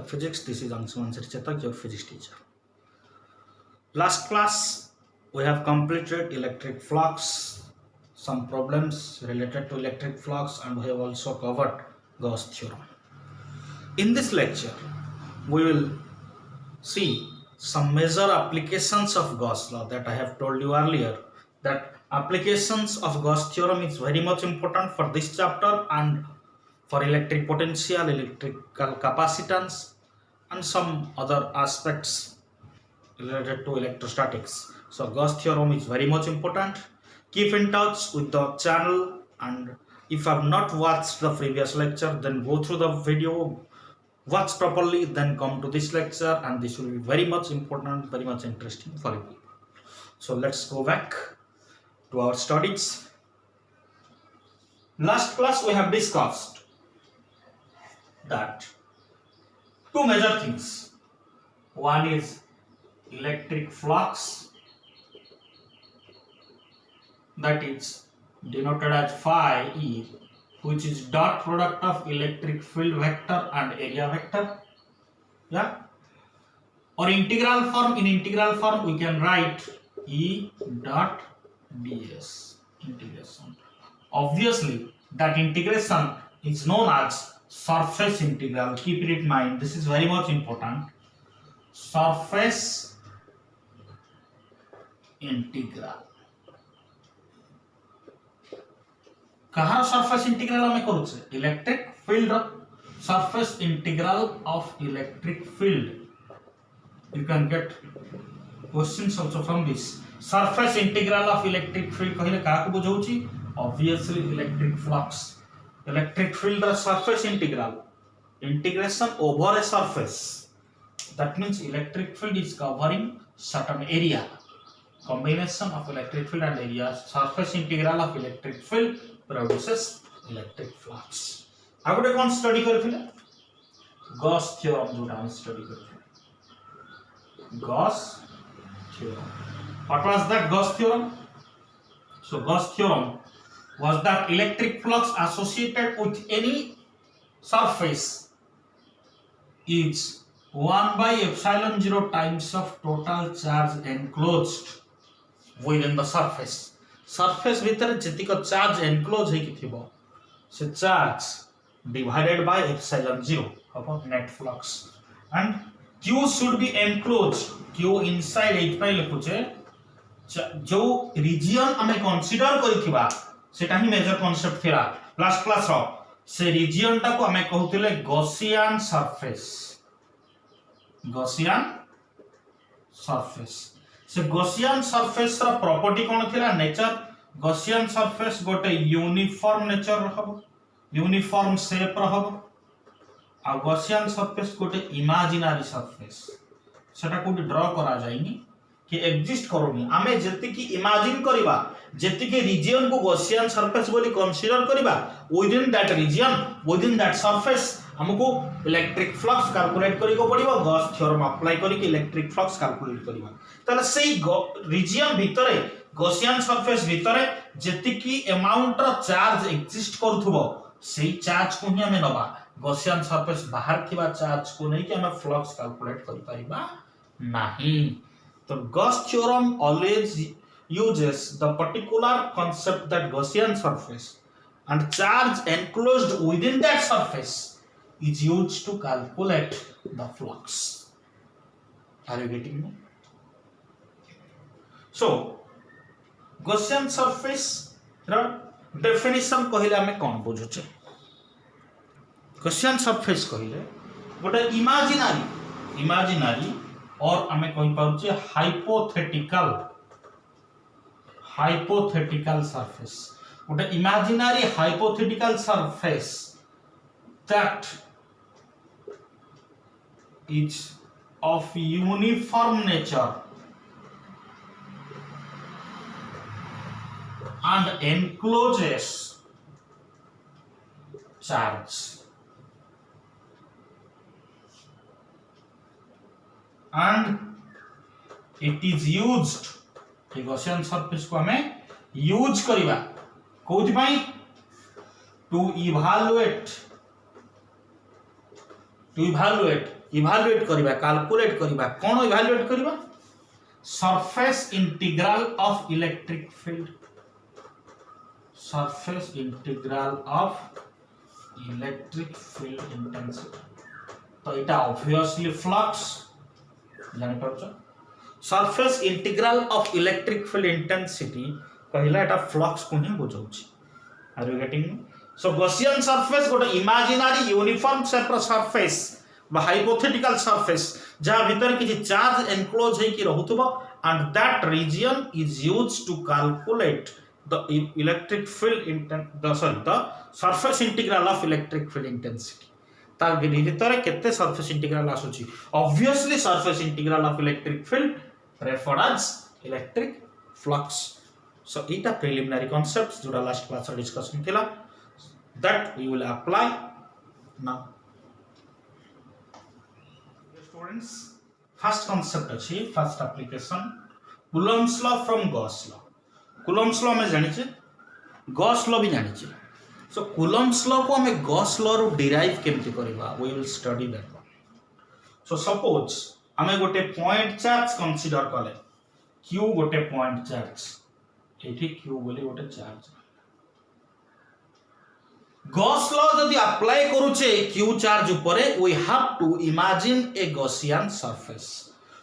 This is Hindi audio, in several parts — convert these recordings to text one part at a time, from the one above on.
Chetak Physics. This is Anshuman Chetak, your physics teacher. Last class we have completed electric flux, some problems related to electric flux, and we have also covered Gauss theorem. In this lecture we will see some major applications of Gauss law that I have told you earlier, that applications of Gauss theorem is very much important for this chapter and for electric potential, electrical capacitance, and some other aspects related to electrostatics. So Gauss theorem is very much important. Keep in touch with the channel, and if you have not watched the previous lecture, then go through the video, watch properly, then come to this lecture, and this will be very much important, very much interesting for you. So let's go back to our studies. Last class we have discussed that two major things. One is electric flux, that is denoted as phi E, which is dot product of electric field vector and area vector. Yeah, or integral form. In integral form we can write E dot ds, integration. Obviously that integration is known as surface integral. Keep it in mind, this is very much important. Surface integral. कहाँ surface integral हमें करूँ electric field surface integral of electric field. You can get questions also from this. Surface integral of electric field कहले कहाँ को बुझाऊँची? Obviously electric flux. Electric field surface integral, integration over a surface. That means electric field is covering certain area. Combination of electric field and area. Surface integral of electric field produces electric flux. I would have study करथिले Gauss theorem जोटा हम study करथिले. Gauss theorem. What was that Gauss theorem? So Gauss theorem was that electric flux associated with any surface is 1 by epsilon 0 times of total charge enclosed within the surface. Surface भितर जतिक charge enclosed हेकि थिबो से charge divided by epsilon 0 upon net flux, and Q should be enclosed. Q inside एइट पाई लिखुचे जो region हमें consider करिथिबा सेटा ही मेजर कांसेप्ट थिला लास्ट क्लास रो से रीजन टा को हमें कहउतिले गॉसियन सरफेस. गॉसियन सरफेस से गॉसियन सरफेस रा प्रॉपर्टी कोन थिला? नेचर. गॉसियन सरफेस गोटे यूनिफॉर्म नेचर रहबो, यूनिफॉर्म शेप रहबो. आ गॉसियन सरफेस गोटे इमेजिनरी सरफेस, सेटा कोडी ड्रा करा जायनी कि एग्जिस्ट करोनी. आमे जति की इमेजिन करिबा, जति के रीजन को गॉसियन सरफेस बोली कंसीडर करिबा, within that region, within that surface हमको इलेक्ट्रिक फ्लक्स कैलकुलेट करी को पड़िबो. गॉस थ्योरम अप्लाई करी कि इलेक्ट्रिक फ्लक्स कैलकुलेट करिबा. ताले सेही रीजन भितरे, गॉसियन सरफेस भितरे जति की अमाउंट रो चार्ज एग्जिस्ट करथुबो, सेही चार्ज को ही हमें नबा. गॉसियन सरफेस बाहर थिबा चार्ज को नहीं कि हमें फ्लक्स कैलकुलेट करि परिबा नाही. So Gauss theorem always uses the particular concept that Gaussian surface and charge enclosed within that surface is used to calculate the flux. Are you getting me? So Gaussian surface रा definition कहिले हमें कौन बुझुचे? Gaussian surface कहिले गोटे imaginary और हमें कहि पाउचे hypothetical surface. गोटे imaginary hypothetical surface that is of uniform nature and encloses charge. And it is used, ये गॉसियन सरफेस को हमें यूज करिबा कोथि पई? टू इवैल्यूएट इभालुएट करबा कैलकुलेट करबा कोन इभालुएट करबा surface integral of electric field surface integral of electric field intensity तो इटा ऑब्वियसली फ्लक्स जानि परछ surface integral of electric field intensity कहला एटा फ्लक्स को ही बुझाउछि are you getting so Gaussian surface गोटे इमेजिनरी यूनिफॉर्म शेप सरफेस बा हाइपोथेटिकल सरफेस जहाँ भीतर किसी charge enclose होइकी रहउथबो and that region is used to calculate the electric field the surface integral of electric field intensity तार भीतर केते सरफेस इंटीग्रल आसुची obviously surface integral of electric field referred as electric flux so इटा प्रिलिमिनरी कांसेप्ट्स जोड़ा लास्ट क्लास रे डिस्कशन थिला that we will apply now students first concept अछि first application Coulomb's law from Gauss law Coulomb's law में जानिछे गॉस लॉ भी जानिछे सो कूलम्ब्स लॉ को हमें गॉस लॉ रो डिराइव केमति करबा we will study that so suppose हमें गोटे पॉइंट चार्ज कंसीडर कले q गोटे पॉइंट चार्ज एठी q बोली गोटे चार्ज गॉस लॉ जदि अप्लाई करूचे q चार्ज ऊपरे we have to imagine a Gaussian surface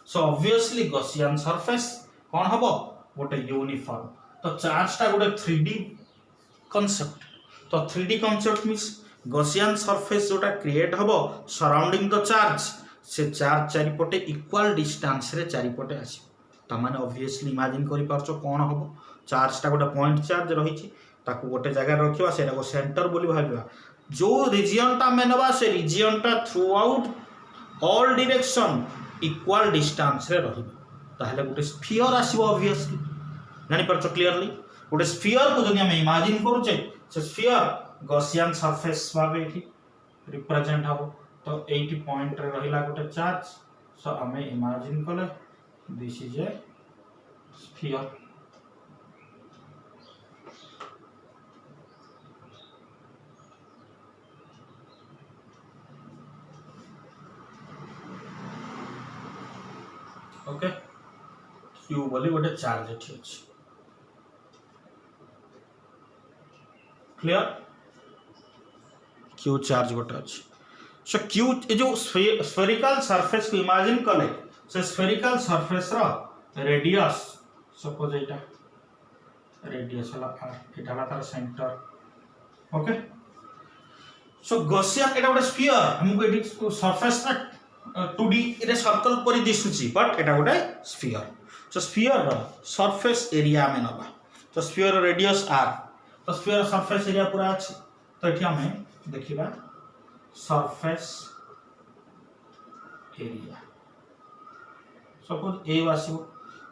so obviously Gaussian surface कोन हबो गोटे यूनिफॉर्म तो चार्ज ता गोटे 3D कांसेप्ट तो 3D concept means Gaussian surface जोटा क्रिएट हबो सराउंडिंग द चार्ज से चार्ज चारिपटे इक्वल डिस्टेंस रे चारिपटे आसी त माने ऑब्वियसली इमेजिन करि परछो कोन हबो चार्ज ता गोटे पॉइंट चार्ज रहिछि ताकू गोटे जगह रखिबा सेटा को सेंटर बोली भाबिबा जो रीजन ता मेनबा से रीजन ता through out all direction equal distance रे रहिबा ताहले गोटे स्फीयर आसीबो ऑब्वियसली जानि परछो क्लियरली गोटे स्फीयर को जदि हम इमेजिन करूचे से स्फीयर गॉसियन सरफेस भाबे एठी रिप्रेजेंट हबो तो 80 पॉइंट रे रहिला गोटे चार्ज सो हमें इमेजिन कले this is a sphere okay q बोली गोटे चार्ज एठी अछि क्लियर q चार्ज गोटे अछि सो q ए जो स्फेरिकल सरफेस को इमेजिन कले से स्फेरिकल सरफेस रो रेडियस सपोज एटा रेडियस हला r एटा तार सेंटर ओके सो गॉसियन एटा गोटे स्फीयर हमको एडी सरफेस रा 2D रे सर्कल परि दिसुची बट एटा गोटे स्फीयर सो स्फीयर रो सरफेस एरिया में नबा तो स्फीयर रेडियस r तो स्फीयर सरफेस एरिया पूरा अछि तो एठी हमें देखिबा सरफेस एरिया सपोज ए वासिबो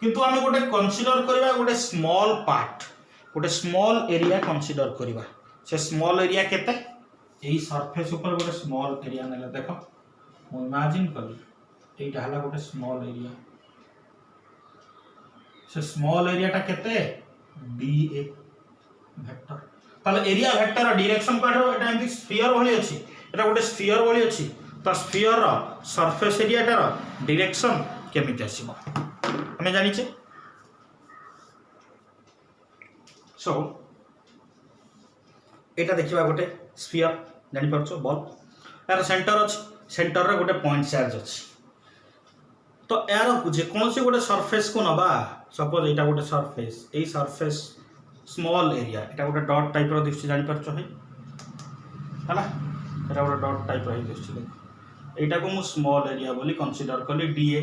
किंतु हमें गोटे कंसीडर करबा गोटे स्मॉल पार्ट गोटे स्मॉल एरिया कंसीडर करबा से स्मॉल एरिया केते एई सरफेस ऊपर गोटे स्मॉल एरिया नेला देखो मो इमेजिन करी एटा हला गोटे स्मॉल एरिया से स्मॉल एरिया टा केते dA वेक्टर ताले एरिया वेक्टर डायरेक्शन काढो एटा एमती स्फीयर भली अछि एटा गोटे स्फीयर भली अछि तो स्फीयर रो सरफेस एरिया टा रो डायरेक्शन केमिति आसीबो हमें जानि छे सो एटा देखिबा गोटे स्फीयर जानि परछो बॉल यार सेंटर अछि सेंटर रे गोटे पॉइंट चार्ज अछि तो यार जे कोनसी गोटे सरफेस को नबा सपोज एटा गोटे सरफेस एई सरफेस स्मॉल एरिया एटा गोटे डॉट टाइप रो दिसछि जानि परछो है हला एटा गोटे डॉट टाइप रो दिसछि देख एटा को मु स्मॉल एरिया बोली कंसीडर करली dA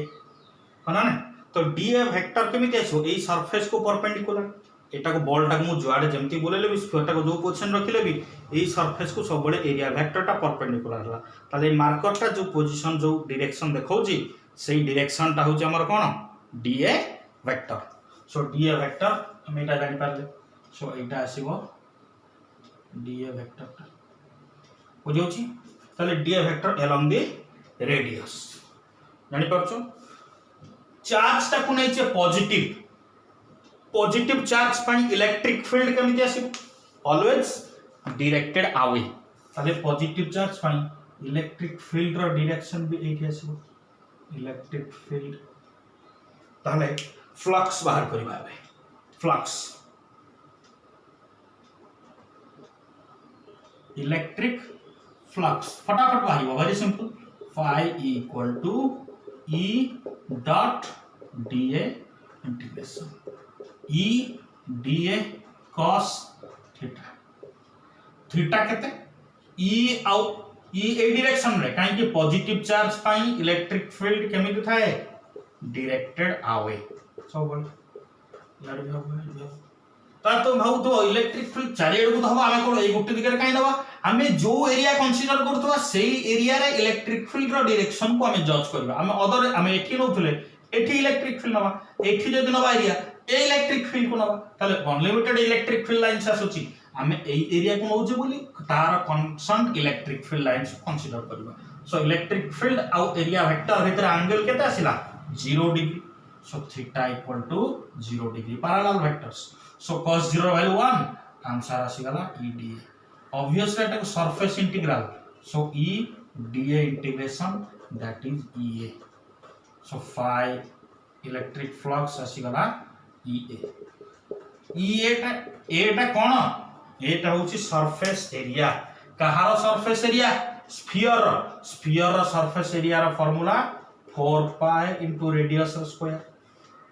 हना ने तो dA वेक्टर केमिति आछो एई सरफेस को परपेंडिकुलर एटा को बॉल टा मु जुआडे जेमति बोलेले भी स्फीयर टा को जो पोजीशन रखिले भी एई सरफेस को सब बळे एरिया वेक्टर टा परपेंडिकुलर हला ताले मार्कर टा जो पोजीशन जो डायरेक्शन देखौजी सेई डायरेक्शन टा होची हमर कोन dA vector so dA vector हम एटा जानि पारले सो एटा आसीबो dA वेक्टर टा बुझौची ताले dA vector along the radius जानि परछो चार्ज टा को नै छे पॉजिटिव चार्ज पानी इलेक्ट्रिक फील्ड केमिति आसीबो ऑलवेज डायरेक्टेड अवे ताले पॉजिटिव चार्ज पानी इलेक्ट्रिक फील्ड रो डायरेक्शन भी एठी आसीबो इलेक्ट्रिक फील्ड ताले फ्लक्स बाहर करबा बे फ्लक्स इलेक्ट्रिक फ्लक्स फटाफट बाहर very simple phi equal to E dot dA integration E dA cos theta theta केते E आउ E ए डायरेक्शन रे काहे कि पॉजिटिव चार्ज पाई इलेक्ट्रिक फील्ड केमिति थाए डायरेक्टेड अवे सब बोल यार भी ता तो भाउ तो इलेक्ट्रिक फील्ड चारिएड को हबा हमें कोन ए गुट्टी दिगरे काई दबा हमें जो एरिया कंसीडर करतबा सेही एरिया रे इलेक्ट्रिक फील्ड रो डायरेक्शन को हमें जज करबा हमें अदर हमें एठी नउथले एठी इलेक्ट्रिक फील्ड नबा एठी जदि नबा एरिया ए इलेक्ट्रिक फील्ड को नबा ताले अनलिमिटेड इलेक्ट्रिक फील्ड लाइन्स आसुची हमें ए एरिया को नउजे बोली तार constant electric field lines consider करबा सो इलेक्ट्रिक फील्ड आउ एरिया वेक्टर भीतर एंगल केते आसिला 0 degree so theta equal to 0 degree parallel vectors so cos 0 value 1 answer आसीगला E dA obviously एटा surface integral so E dA integration that is EA so phi electric flux आसीगला EA टा कोन एटा होची सरफेस एरिया कहार surface area sphere surface area रा formula 4 pi into radius square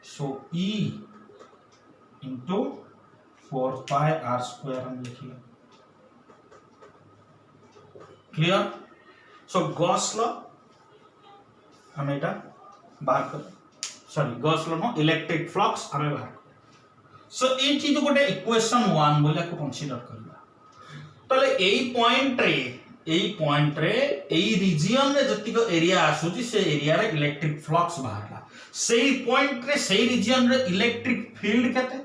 so E into 4 pi r square हम लिखिए क्लियर सो गॉस लॉ हमें एटा बाहर कर सॉरी गॉस लॉ नो इलेक्ट्रिक फ्लक्स हमें बाहर कर सो ए चीज गोटे इक्वेशन 1 बोला को कंसीडर करबा तले एई पॉइंट रे एई रीजन रे जतिक एरिया आसुची से एरिया रे इलेक्ट्रिक फ्लक्स बाहरला सेही पॉइंट रे सेही रीजन रे इलेक्ट्रिक फील्ड केते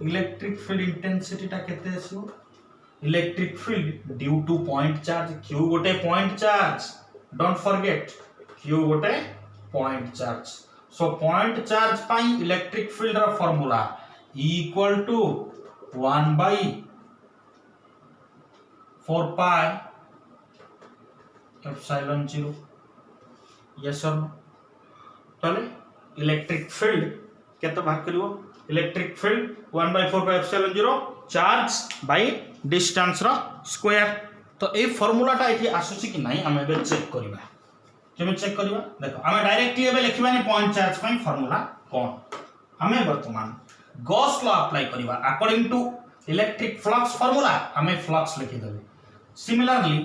इलेक्ट्रिक फील्ड इंटेंसिटी टा केते आसो electric field due to point charge q गोटे point charge don't forget q गोटे point charge so point charge पाई इलेक्ट्रिक फील्ड रा formula E equal to 1 by 4 pi epsilon 0 yes or no तले इलेक्ट्रिक फील्ड केते भाग करिवो electric field 1 by 4 pi epsilon 0 charge by distance रा स्क्वायर तो ए फार्मूला टा एठी आसुची कि नाही हमें बे चेक करबा केमे चेक करबा देखो हमें डायरेक्टली एबे लिखबानी पॉइंट चार्ज पई फार्मूला कोन हमें वर्तमान गॉस लॉ अप्लाई करबा according to electric flux formula हमें फ्लक्स लिखि देबे similarly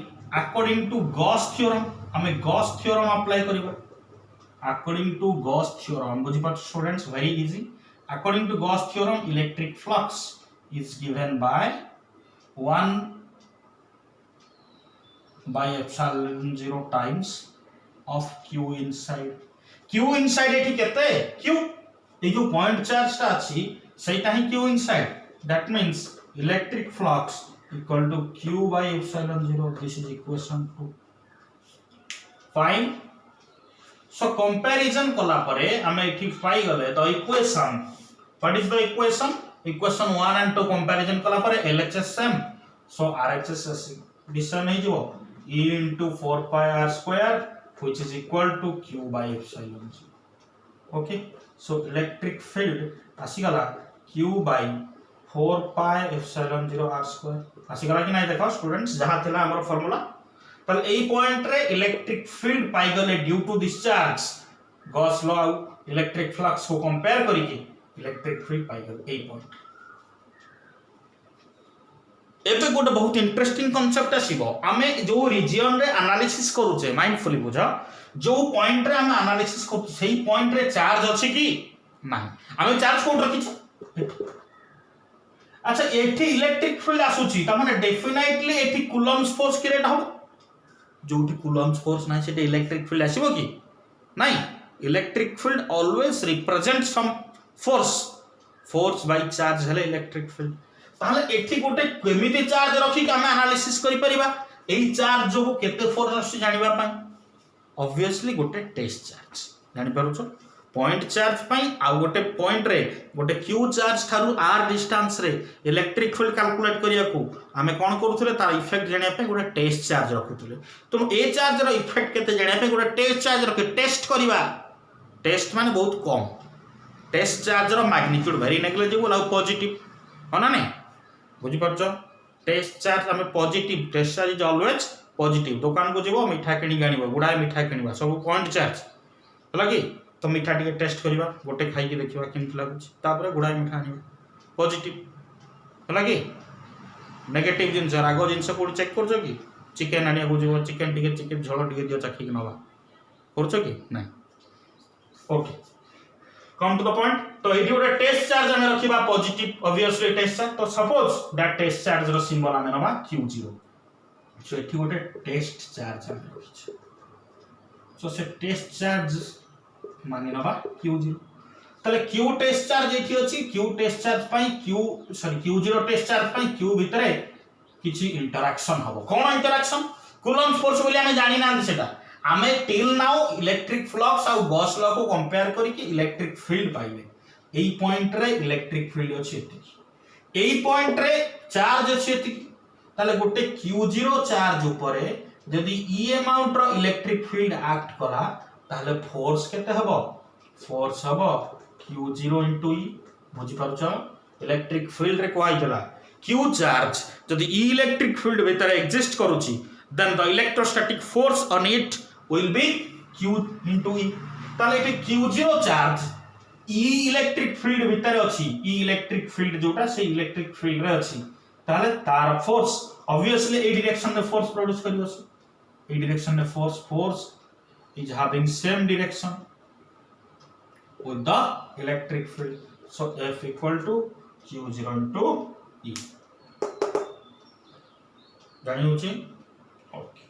according to Gauss theorem हमें गॉस थ्योरम अप्लाई करबा अकॉर्डिंग टू गॉस थ्योरम बुझि पाछ students very easy according to Gauss theorem electric flux is given by 1 by epsilon 0 times of q inside एठी केते q ए जो पॉइंट चार्ज ता अछि सेटा ही q inside that means electric flux equal to q by epsilon 0 this is equation 2 fine so comparison कला परे हम एठी पाई गले तो equation what is the equation 1 and 2 comparison कला परे LHS same so RHS addition है जो E into 4 pi r square which is equal to q by epsilon 0 okay so electric field आसी गला q by 4 pi epsilon 0 r square आसी गला कि नहीं देखो स्टूडेंट्स जहां थिला हमर फार्मूला तले एई पॉइंट रे इलेक्ट्रिक फील्ड पाई गले due to this charge Gauss law electric flux को कंपेयर करी के इलेक्ट्रिक फील्ड पाई गले एई पॉइंट एबे गोटे बहुत इंटरेस्टिंग कांसेप्ट आसीबो आमे जो रीजन रे एनालिसिस करूचे माइंडफुली बुझा जो पॉइंट रे हम एनालिसिस करू सेही पॉइंट रे चार्ज अछि कि नाही आमे चार्ज कोड रखी छ अच्छा एठी इलेक्ट्रिक फील्ड आसुची त माने डेफिनेटली एठी कूलम्स फोर्स क्रिएट हो जोठी कूलम्स फोर्स नाही सेठी इलेक्ट्रिक फील्ड आसीबो कि नाही electric field always represent some force by charge हले इलेक्ट्रिक फील्ड ताले एठी गोटे केमिति चार्ज रखी के हम एनालिसिस करि परिबा एही चार्ज जो केते फोर्स आसी जानिबा पई ऑब्वियसली गोटे टेस्ट चार्ज जानि पारुछो पॉइंट चार्ज पाई आ गोटे पॉइंट रे गोटे क्यू चार्ज ठारू आर डिस्टेंस रे इलेक्ट्रिक फील्ड कैलकुलेट करिया को आमे कोन करूथले तार इफेक्ट जानिया पे गोटे टेस्ट चार्ज रखुथले तुम ए चार्ज रो इफेक्ट केते जानिया पे गोटे टेस्ट चार्ज रखे टेस्ट करिवा टेस्ट माने बहुत कम टेस्ट चार्ज रो मैग्नीट्यूड वेरी नेग्लिजिबल आ पॉजिटिव हो ना नहीं बुझी परछो टेस्ट चार्ज आमे positive test charge is always positive दुकान को जीवो मिठा किनी गानिबो गुडा मिठा किनिबा सब पॉइंट चार्ज हला कि तो मिठा टिके टेस्ट करवा गोटे खाई देखा केमती लगुच तापर गुड़ाए मिठा आने पॉजिटिव है कि नेगेटिव जिनस राग जिनस कौट चेक कर कि चिकेन आने को चिकेन टिके चिकेन झोल टिके दियो चाखिक नवा कर कि ना okay come to the point तो ये गोटे टेस्ट चार्ज आम रखा पॉजिटिव ऑब्वियसली टेस्ट चार्ज तो सपोज दैट टेस्ट चार्ज रो सिंबल आम नवा Q0 सो एठी गोटे टेस्ट चार्ज आम रखिछ सो से टेस्ट चार्ज मानि नबा Q0 तले Q टेस्ट चार्ज एठी अछि Q टेस्ट चार्ज पई Q0 टेस्ट चार्ज पई Q भितरे किछि इंटरेक्शन हबो कोन इंटरेक्शन कूलम्ब फोर्स बोली हमें जानि ना सेटा हमें टिल नाउ इलेक्ट्रिक फ्लक्स आ गॉस लॉ को कंपेयर करी कि इलेक्ट्रिक फील्ड पाइले एई पॉइंट रे इलेक्ट्रिक फील्ड अछि एति एई पॉइंट रे चार्ज अछि एति तले गोटे Q0 चार्ज ऊपरे यदि ई अमाउंट रो इलेक्ट्रिक फील्ड एक्ट करा ताहले फोर्स केते हबो फोर्स हबो Q0 * E बुझी पारुछ इलेक्ट्रिक फील्ड रे कोआइतला Q चार्ज यदि ई इलेक्ट्रिक फील्ड भीतर एग्जिस्ट करूची then the electrostatic force on it will be Q * E ताले एठी Q0 चार्ज ई इलेक्ट्रिक फील्ड भीतर अछि ई इलेक्ट्रिक फील्ड जोटा से इलेक्ट्रिक फील्ड रे अछि ताले तार फोर्स ऑब्वियसली ए डायरेक्शन में फोर्स प्रोड्यूस करियो ए डायरेक्शन में force is having same direction with the electric field. So F equal to Q0 into E. जानी होची ओके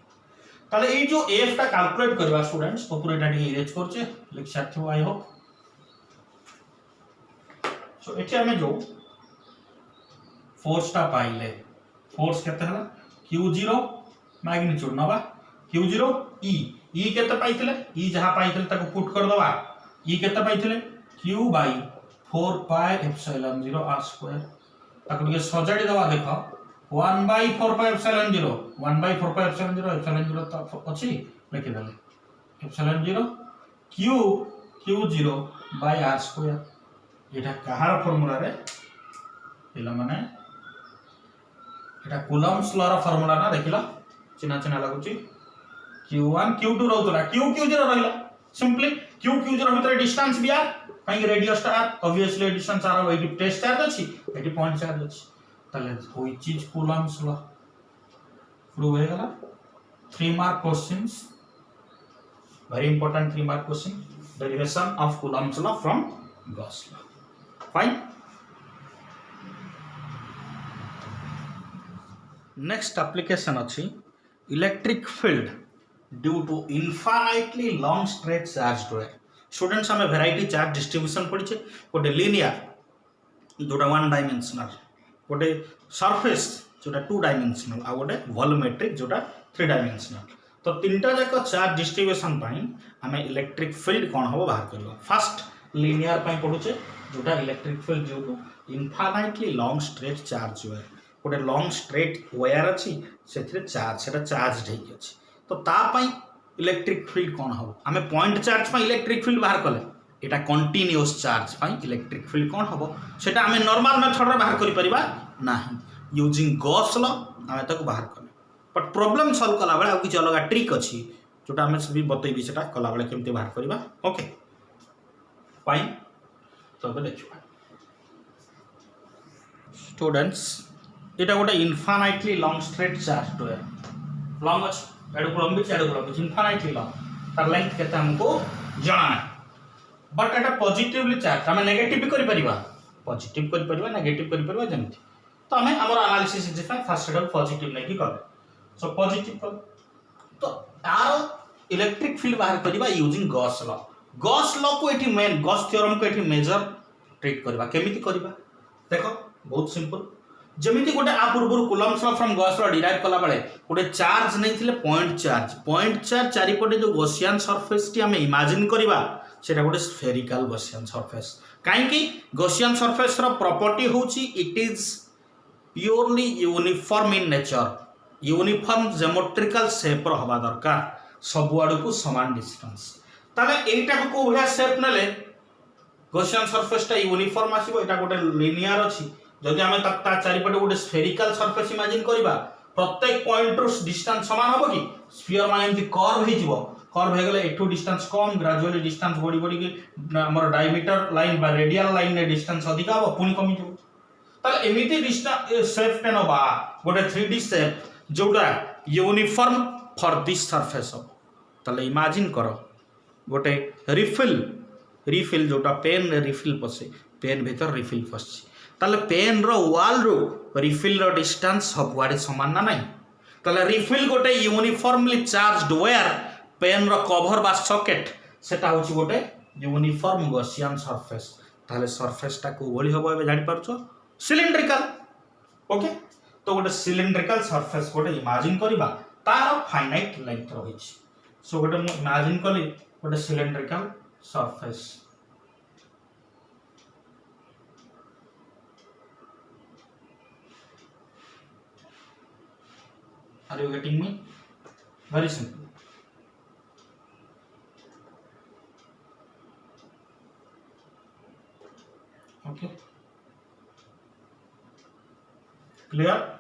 ताले ए जो F टा कैलकुलेट करबा स्टूडेंट्स ऑपरेटर टी इरेज करछे लिख सकथो आई होप सो एठी हमें जो फोर्स टा पाइले फोर्स केते हला Q0 मैग्नीट्यूड नबा Q0 E ई केते पाइथिले ई जहां पाइथिले ताको पुट कर दवा ई केते पाइथिले Q by 4 pi epsilon 0 r square ताको के सजाडी दवा देखो 1 by 4 pi epsilon 0 1 by 4 pi epsilon 0 तो अछि लिखि देले epsilon 0 Q0 by r square Etah Kahar formula रे एला माने एटा कूलम्ब्स लॉ रा फार्मूला ना देखिला चिना चिना लागुची Q1 Q2 रहतला Q0 रहला सिंपली Q0 भीतर डिस्टेंस भी आर काई रेडियस टा ऑब्वियसली डिस्टेंस आर एटी टेस्ट चार्ज अछि एटी पॉइंट चार्ज अछि तले कोई चीज कूलम्ब्स लॉ प्रूव हो गला 3 mark questions very important 3 mark question derivation of Coulomb's law from Gauss law fine next application अछि electric field due to infinitely long stretch charge wire students हमें वैरायटी चार्ज डिस्ट्रीब्यूशन पढ़ी गोटे लिनियर जोटा 1 डायमेंशनल गोटे सरफेस जोटा 2 डायमेंशनल आ गोटे वॉल्यूमेट्रिक जोटा 3 डायमेंशनल तो तीनटा जाक चार्ज डिस्ट्रीब्यूशन पाई हमें इलेक्ट्रिक फील्ड कौन हम बाहर करवा फर्स्ट लिनियर पाई पढ़ुचे जोटा electric field due to infinitely long stretch charge wire गोटे लॉन्ग स्ट्रेट वायर अच्छी से चार्ज से चार्ज ठीक अच्छी तो तापाई इलेक्ट्रिक फील्ड कौन हम आम पॉइंट चार्ज पर इलेक्ट्रिक फील्ड बाहर कले यहाँ कंटिन्यूअस चार्ज पर इलेक्ट्रिक फील्ड कौन हम सेटा आम नॉर्मल मेथड रे बाहर करि परिबा नाही यूजिंग गॉस लॉ आम ताको बाहर कले बट प्रॉब्लम सॉल्व कला बेले आ किछ अलग ट्रिक अछि जोटा आम भी बतैबी सेटा कला बेले केमते बाहर करिबा ओके फाइन तो देखिबा स्टूडेंट्स एटा गोटे infinitely long straight charge wire long अछि एडु कुलम्ब इनफाइनाइटली लॉन्ग तार लेंथ केते हमको जाना बट एटा पॉजिटिवली चार्ज हमें नेगेटिव भी करि परिबा पॉजिटिव करि परिबा नेगेटिव करि परिबा जेमति तो हमें हमर एनालिसिस जे फर्स्ट एडा पॉजिटिव नै कि कर सो पॉजिटिव कर तो आर इलेक्ट्रिक फील्ड बाहर परिबा यूजिंग गॉस लॉ को एठी मेन गॉस थ्योरम को एठी मेजर ट्रीट करबा केमिति करबा देखो बहुत सिंपल जमिति गोटे आ पूर्व Coulomb's law from Gauss law derive कला बेले गोटे चार्ज नहीं थिले पॉइंट चार्ज चारिपटे जो गॉसियन सरफेस टी हमें इमेजिन करबा सेटा गोटे स्फेरिकल गॉसियन सरफेस काईकि गॉसियन सरफेस रो प्रॉपर्टी होची it is purely uniform in nature uniform geometrical shape रो हवा दरकार सब आड़ को समान डिस्टेंस ताले एटा को भया शेप नेले गॉसियन सरफेस टा यूनिफॉर्म आसीबो एटा गोटे लिनियर अछि जदि आमे ता चारिपटे गोटे स्फेरिकल सरफेस इमेजिन करबा प्रत्येक पॉइंट रो डिस्टेंस समान होबो कि स्फीयर माने एमति कर्व हे जिवो कर्व हे गेले एठू डिस्टेंस कम ग्रेजुअली डिस्टेंस बड़ी बड़ी के हमर डायमीटर लाइन बा रेडियल लाइन ने डिस्टेंस अधिक होबो पुनी कमी जिवो ताले एमिति डिस्टेंस शेप पे नबा गोटे 3D शेप जोटा यूनिफॉर्म फॉर दिस सरफेस हो ताले इमेजिन करो गोटे रिफिल जोटा पेन रिफिल पसे पेन भीतर रिफिल पसछि ताले पेन रो वॉल रो रिफिल रो डिस्टेंस सबवाडे समान ना नहीं ताले रिफिल गोटे यूनिफॉर्मली चार्ज्ड वेयर पेन रो कवर बा सॉकेट सेटा होछि गोटे यूनिफॉर्म गॉसियन सरफेस ताले सरफेस टा को ओली होबो एबे जानि परछो सिलिंड्रिकल ओके तो गोटे सिलिंड्रिकल सरफेस गोटे इमेजिन करबा तार फाइनाइट लेंथ रहिछि सो गोटे मु इमेजिन कली गोटे cylindrical surface Are you getting me? Very simple. Okay. Clear?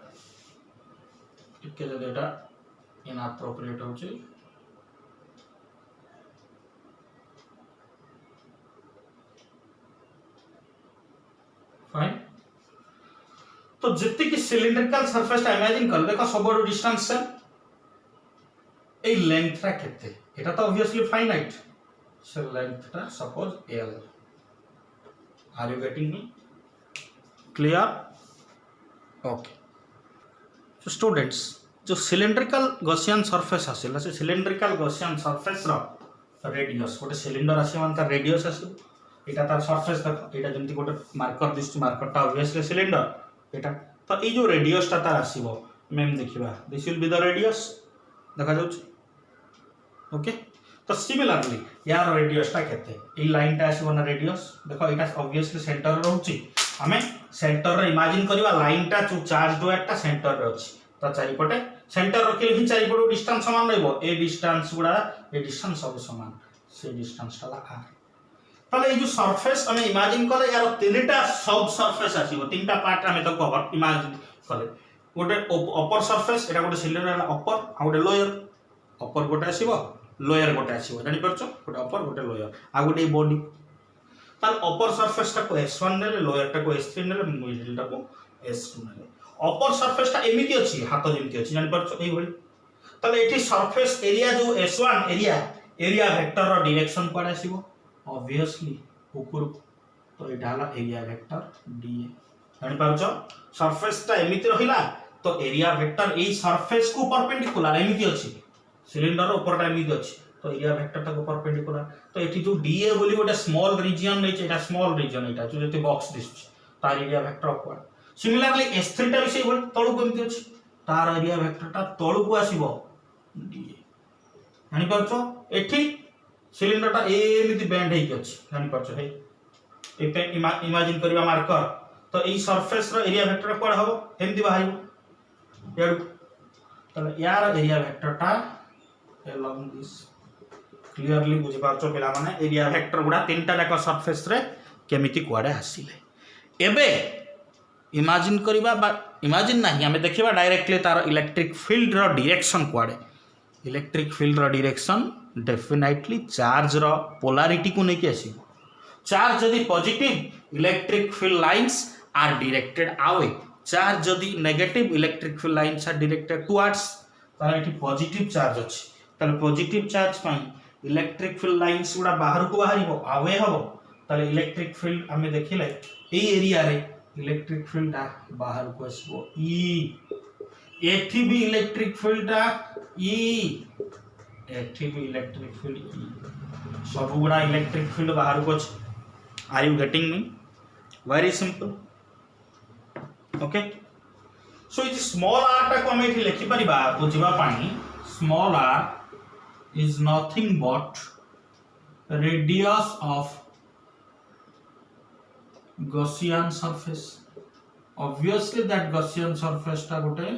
It data inappropriate होची fine. तो जितने की सिलिंड्रिकल सरफेस टा इमेजिन कर देखो सब डिस्टेंस से ए लेंथ टा केते एटा तो ऑब्वियसली फाइनाइट सो लेंथ टा suppose l are you getting me clear okay so students जो सिलिंड्रिकल गॉसियन सरफेस आसिला से सिलिंड्रिकल गॉसियन सरफेस रो रेडियस गोटे सिलिंडर आसी मान तार रेडियस आसी एटा तार सरफेस देखो एटा जंती गोटे मार्कर दिस मार्कर टा ऑब्वियसली सिलिंडर एटा तो ये जो रेडियस टा तार आसीबो मैम देखिबा this will be the radius देखा जाउछ ओके तो सिमिलरली यार रेडियस टा केते ए लाइन टा आसीबो ना रेडियस देखो एटा ऑब्वियसली सेंटर रे रहउची हमें सेंटर रे इमेजिन करबा लाइन टा जो चार्ज डोएट टा सेंटर रे अछि तो चारिपटे सेंटर रखिले ही चारिपटे डिस्टेंस समान रहइबो ए डिस्टेंस गुडा ए डिस्टेंस सब समान से डिस्टेंस टा आर ताले ये जो सरफेस हमें इमेजिन करे यार तीनटा सब सरफेस आसीबो तीनटा पार्ट हमें तो कवर इमेजिन करे गोटे अपर सरफेस एटा गोटे सिलिंडर अपर आ गोटे लोअर अपर गोटे आसीबो लोअर गोटे आसीबो जानि परछो गोटे अपर गोटे लोअर आ गोटे बॉडी ताल अपर सरफेस टा को S1 ने लोअर टा को S3 ने मिडिल टा को S2 ने अपर सरफेस टा एमिति अछि हाथ जेमिति अछि जानि परछो एई भली ताले एठी सरफेस एरिया जो S1 एरिया वेक्टर रो डायरेक्शन पडा आसीबो ऑब्वियसली ऊपर तो एटा हला एरिया वेक्टर dA जानि पाउछ सरफेस टा एमिति रहिला तो एरिया वेक्टर ए सरफेस को परपेंडिकुलर एमिति अछि सिलिंडर ऊपर टा एमिति अछि तो एरिया वेक्टर टा को परपेंडिकुलर तो एठी जो dA बोली गोटे स्मॉल रीजन नै छै एटा स्मॉल रीजन एटा जो जते बॉक्स दिस तार area vector upward similarly S3 टा विषय बोल तळु को एमिति अछि तार एरिया वेक्टर टा तळु को आसीबो dA जानि पाउछ एठी सिलिंडर टा एमिति बेंड हेक अछि जानि परछ हे एपे इमेजिन करबा मार्कर तो a surface row area vector code हबो एमिति बाहरिबो यार तले यार एरिया वेक्टर टा अलोंग दिस क्लियरली बुझि परछ पिला माने एरिया वेक्टर गुडा तीनटा जाक सरफेस रे केमिति कोडे आसीले एबे इमेजिन करबा बा इमेजिन नाही हमें देखिबा डायरेक्टली तार इलेक्ट्रिक फील्ड रो डायरेक्शन कोडे इलेक्ट्रिक फील्ड रो डायरेक्शन डेफिनेटली चार्ज रो पोलैरिटी को नेकी आसीबो चार्ज यदि positive electric field lines are directed away charge यदि negative electric field lines are directed towards तार एठी पॉजिटिव चार्ज अछि ताले पॉजिटिव चार्ज पई इलेक्ट्रिक फील्ड लाइंस गुडा बाहर को बाहरिबो अवे हबो ताले इलेक्ट्रिक फील्ड हमें देखिले ए एरिया रे इलेक्ट्रिक फील्ड बाहर को आसीबो ई एठी भी इलेक्ट्रिक फील्ड ई एठी भी इलेक्ट्रिक फील्ड ई सब गुडा इलेक्ट्रिक फील्ड बाहर को are you getting me very simple okay so is small r टा को हम एठी लिखि परिबा बुझिबा पानी small r is nothing but radius of Gaussian surface. Obviously that Gaussian surface टा गोटे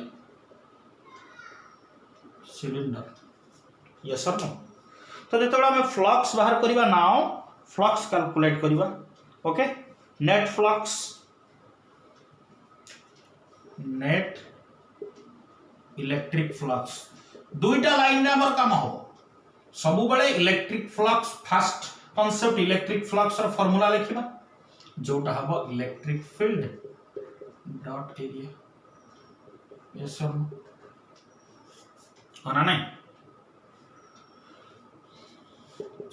सिलिंडर. Yes or no? तो जेतबेला हमें फ्लक्स बाहर करिबा नाउ फ्लक्स कैलकुलेट करिबा. Okay, net flux, net electric flux दुईटा लाइन रे हमर काम हो. सबु बेले electric flux first concept electric flux र फार्मूला लिखिबा जोटा हबो electric field dot area. Yes sir होना नहीं.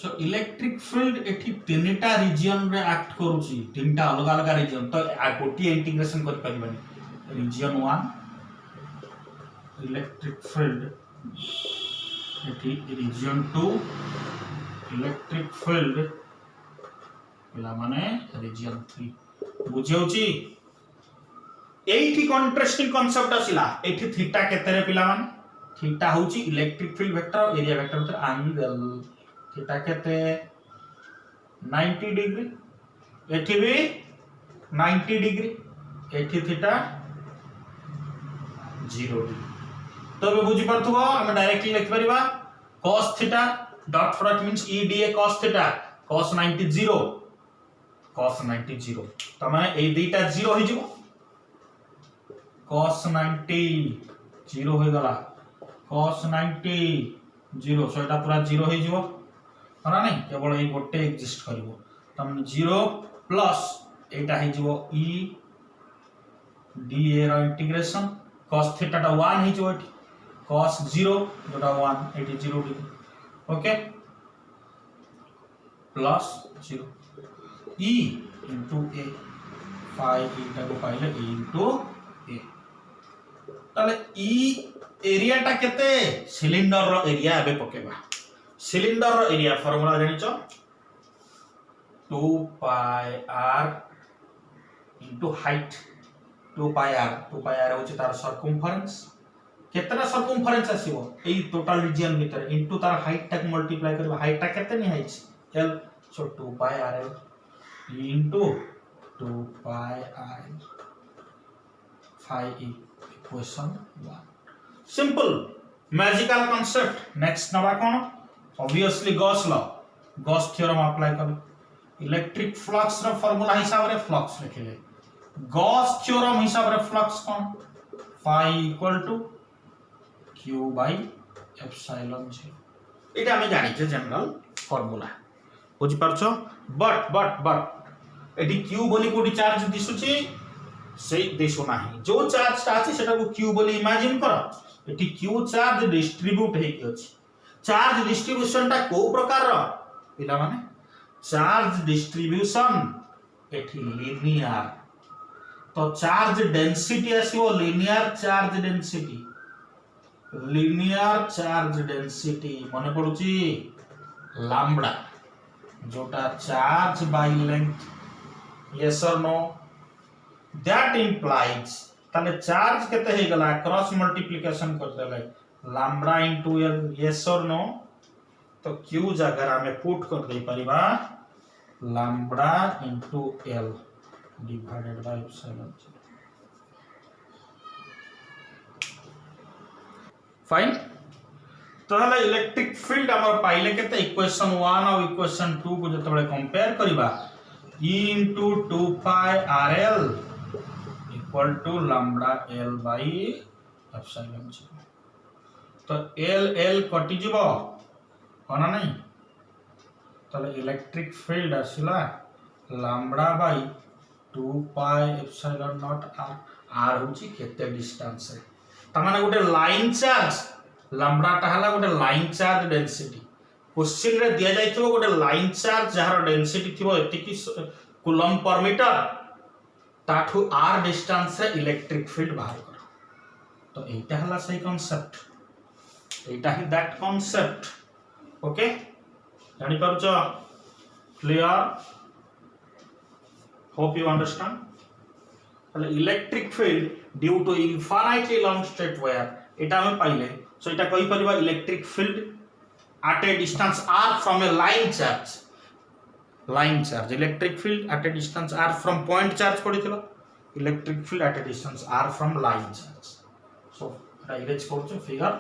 सो इलेक्ट्रिक फील्ड एठी तीनटा रीजन रे एक्ट करूची, तीनटा अलग अलग रीजन. तो गोटी इंटीग्रेशन कर परिबनी. रीजन 1 इलेक्ट्रिक फील्ड, एठी रीजन 2 इलेक्ट्रिक फील्ड, पिला माने रीजन 3. बुझियोची एठी कंट्रास्टिंग कांसेप्ट आसिला. एठी थीटा केते रे पिला माने? थीटा होची electric field vector area vector तर एंगल. थीटा केते 90 डिग्री, एठी भी 90 डिग्री, एठी थीटा 0 डिग्री. तो बे बुझी परथुबो हम डायरेक्टली लिख परिबा cos theta dot product means e dA cos theta cos 90 0 cos 90 0. त माने ए दुईटा 0 हो जिवो. cos 90 0 हो गला, cos 90 0, सो एटा पूरा 0 हो जिवो ना नहीं. केवल ए गोटे एग्जिस्ट करिवो. तमने 0 प्लस एटा हे जिवो e dA रो इंटीग्रेशन cos थीटा टा 1 हे जिवो. एठी cos 0 जोटा 1 eighty 0 degree. Okay, plus 0 e into a 5 एटा को पाइले e इनटू a. ताले e एरिया टा केते सिलिंडर रो एरिया एबे पकेबा. सिलिंडर रो area formula जानिचो 2 pi r into height. 2 pi r होची तार सर्कमफरेंस. केतना सर्कमफरेंस आसीबो एई टोटल रीजन भीतर इनटू तार हाइट तक मल्टीप्लाई करबा. हाइट ता केते नि height l. So 2 pi r into 2 pi r 5e equation 1. Simple magical concept. Next नबा कोन? Obviously Gauss law, Gauss theorem apply कर. इलेक्ट्रिक फ्लक्स रो फार्मूला हिसाब रे फ्लक्स लिखले. गॉस थ्योरम हिसाब रे फ्लक्स कोन? phi equal to q by epsilon 0. एटा हम जानि छे जनरल फार्मूला. बुझि परछो. बट एडी q बोली कोडी चार्ज दिसुची से दिसो नाही. जो चार्ज ता अछि सेटा को q बोली इमेजिन करो. एटी q चार्ज डिस्ट्रीब्यूट हे कि अछि. चार्ज डिस्ट्रीब्यूशन टा को प्रकार रो पिला माने? चार्ज डिस्ट्रीब्यूशन एठी लिनियर. तो चार्ज डेंसिटी आसीओ linear charge density. Linear charge density माने पडुची लैम्बडा जोटा चार्ज बाय लेंथ. यस और नो? दैट इंप्लाइज ताले चार्ज केते हे गला क्रॉस मल्टीप्लिकेशन कर देले लैम्बडा इनटू l. यस और नो? तो q जगह हमें पुट कर दे परिबा lambda into l divided by epsilon 0. Fine. तो हला इलेक्ट्रिक फील्ड हमर पाइले केते इक्वेशन 1 और इक्वेशन 2 को जतबे कंपेयर करिबा e इनटू 2 पाई rl equal to lambda l by epsilon 0. तो l कटि जिवो होना नहीं. तले इलेक्ट्रिक फील्ड आसिला lambda by 2 pi epsilon naught r. r होची केते डिस्टेंस रे. त माने गोटे लाइन चार्ज लैम्बडा ता हला गोटे लाइन चार्ज डेंसिटी. क्वेश्चन रे दिया जाइथिबो गोटे लाइन चार्ज जहार डेंसिटी थिबो एतिकी कूलम पर मीटर ताठू r डिस्टेंस रे इलेक्ट्रिक फील्ड बाहर करो. तो एटा हला सही concept. Etah he that concept. Okay, जानि परछो? Clear? Hope you understand. Electric field due to infinitely long straight wire एटा हम पाइले. सो एटा कहि परिबा electric field at a distance r from a line charge line charge electric field at a distance r from point charge पड़िथिलो electric field at a distance r from line charge so एटा इरेज करछु फिगर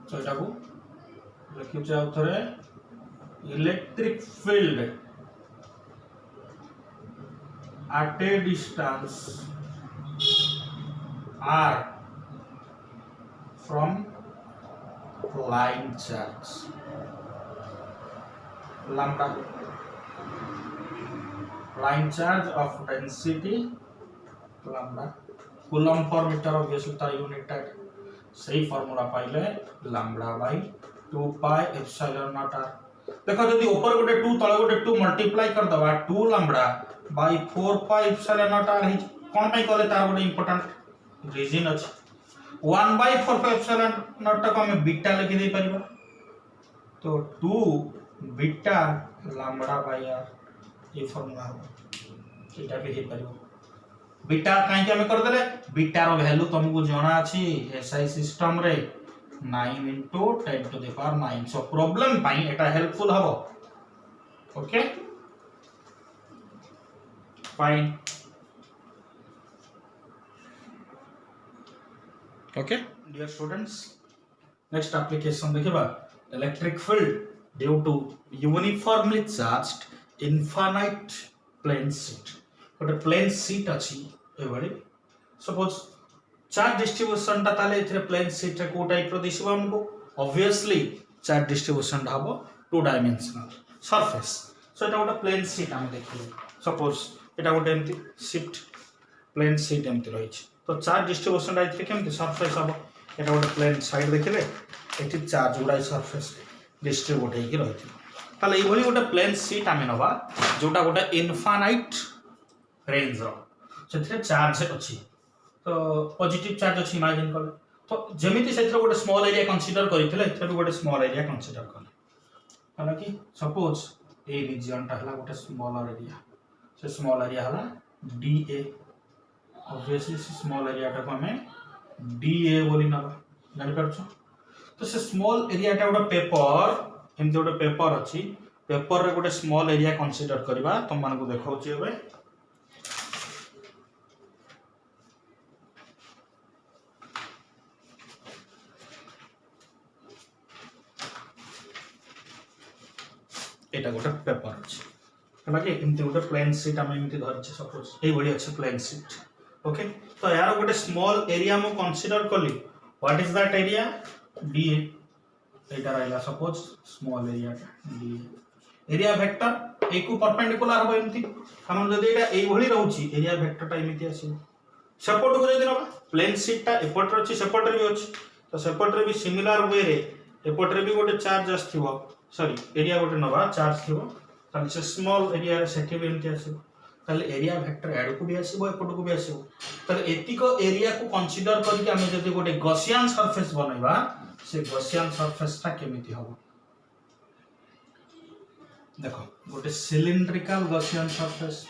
सो एटा को लिखियो जे आउथरे electric field at a distance r from line charge lambda line charge of density lambda coulomb per meter obviously ता यूनिट सही फार्मूला पाइले lambda by 2 pi epsilon naught r देखो जदि ऊपर गोटे 2 तळे गोटे 2 मल्टीप्लाई कर दबा 2 lambda by 4 pi epsilon naught r हि कोन पई कहले तार गोटे इंपोर्टेंट रीजन अछि 1 बाय 4 पाई एप्सिलॉन नॉट को हम बीटा लिखि दे परिबा तो 2 बीटा लैम्बडा बाय आर ये फार्मूला हो एटा भी हे परिबो बीटा काहे के हम कर देले बीटा रो वैल्यू तुमको जाना अछि एसआई सिस्टम रे 9 into 10 to the power 9 so problem पाई एटा हेल्पफुल हबो okay fine okay dear students next application देखिबा electric field due to uniformly charged infinite plane sheet गोटे प्लेन शीट अछि एबडी सपोज चार्ज डिस्ट्रीब्यूशन ता ताले इथरे प्लेन शीट रे को टाइप रो दिसबो हमको ऑब्वियसली चार्ज डिस्ट्रीब्यूशन हबो 2 डायमेंशनल सरफेस सो एटा गोटे प्लेन शीट हम देखिले सपोज एटा गोटे एमती शीट प्लेन शीट एमती रही तो चार्ज डिस्ट्रीब्यूशन इथरे केमती सरफेस हबो एटा गोटे प्लेन साइड देखिले एठी चार्ज गुडा सरफेस डिस्ट्रीब्यूट हेकी रही ताले ए भली गोटे प्लेन शीट आमे नबा जोटा गोटे इनफाइनाइट रेंज रो सेथरे चार्ज अछि तो पॉजिटिव चार्ज अछि इमेजिन कर तो जेमिति सेथरे गोटे स्मॉल एरिया कंसीडर करिथिले एथरे भी गोटे स्मॉल एरिया कंसीडर कर हला कि सपोज ए रीजन ता हला गोटे स्मॉलर एरिया से स्मॉल एरिया हला डीए ऑब्वियसली से स्मॉल एरिया ता को हमें डीए बोली नबा जानि परछो तो से स्मॉल एरिया ता गोटे पेपर एमति गोटे पेपर अछि पेपर रे गोटे स्मॉल एरिया कंसीडर करबा तुम मान को देखाउची एबे एटा गोटे पेपर अछि हला कि एमति गोटे प्लेन शीट हम एमति धर छै सपोज ए बडी अछि प्लेन शीट ओके तो यार गोटे स्मॉल एरिया मो कंसीडर करली what is that area DA एटा रहला suppose small area DA area vector ए को परपेंडिकुलर हो एमति हम जदि एटा ए भली रहउची एरिया वेक्टर ता एमति आसी सपोर्ट को जदि नबा प्लेन शीट ता एपट अछि सपोर्ट रे भी अछि तो सपोर्ट रे भी सिमिलर वे रे एपट रे भी गोटे चार्ज आस्थिबो सॉरी एरिया गोटे नबा चार्ज थिबो ताले से स्मॉल एरिया रे सेठी भी एमति आसीबो ताले एरिया वेक्टर एड को भी आसीबो एपट को भी आसीबो ताले एतिको एरिया को कंसीडर करके हम जदि गोटे गॉसियन सरफेस बनैबा से गॉसियन सरफेस ता केमिति होबो देखो गोटे सिलिंड्रिकल गॉसियन सरफेस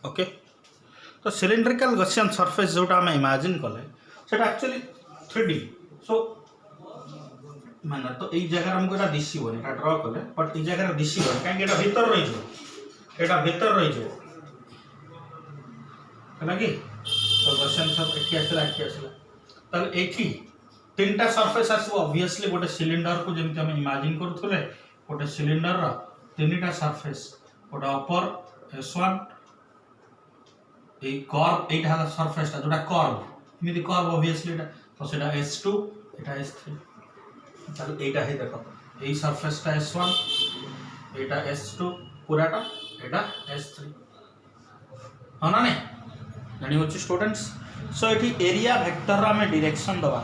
ओके तो सिलिंड्रिकल गॉसियन सरफेस जोटा हम इमेजिन कले सेटा एक्चुअली 3D सो माने तो ए जगह हमको एटा दिसिबो एटा ड्रा कले बट ए जगह दिसिबो काहे एटा भीतर रहि जो है कि तो गॉसियन सब एठी आसला तले एठी तीनटा सरफेस आसबो ऑब्वियसली गोटे सिलिंडर को जेमति हम इमेजिन करथुले गोटे सिलिंडर रा तीनटा सरफेस गोटे अपर S1 ए कर्व एटा हला सरफेस ता जोटा कर्व इमिति कर्व ऑब्वियसली एटा तो सेटा S2 एटा S3 ताले एटा हे देखो ए सरफेस ता S1 एटा S2 पूराटा एटा S3 हना ने जानि होची स्टूडेंट्स सो एठी एरिया वेक्टर रा में डायरेक्शन दबा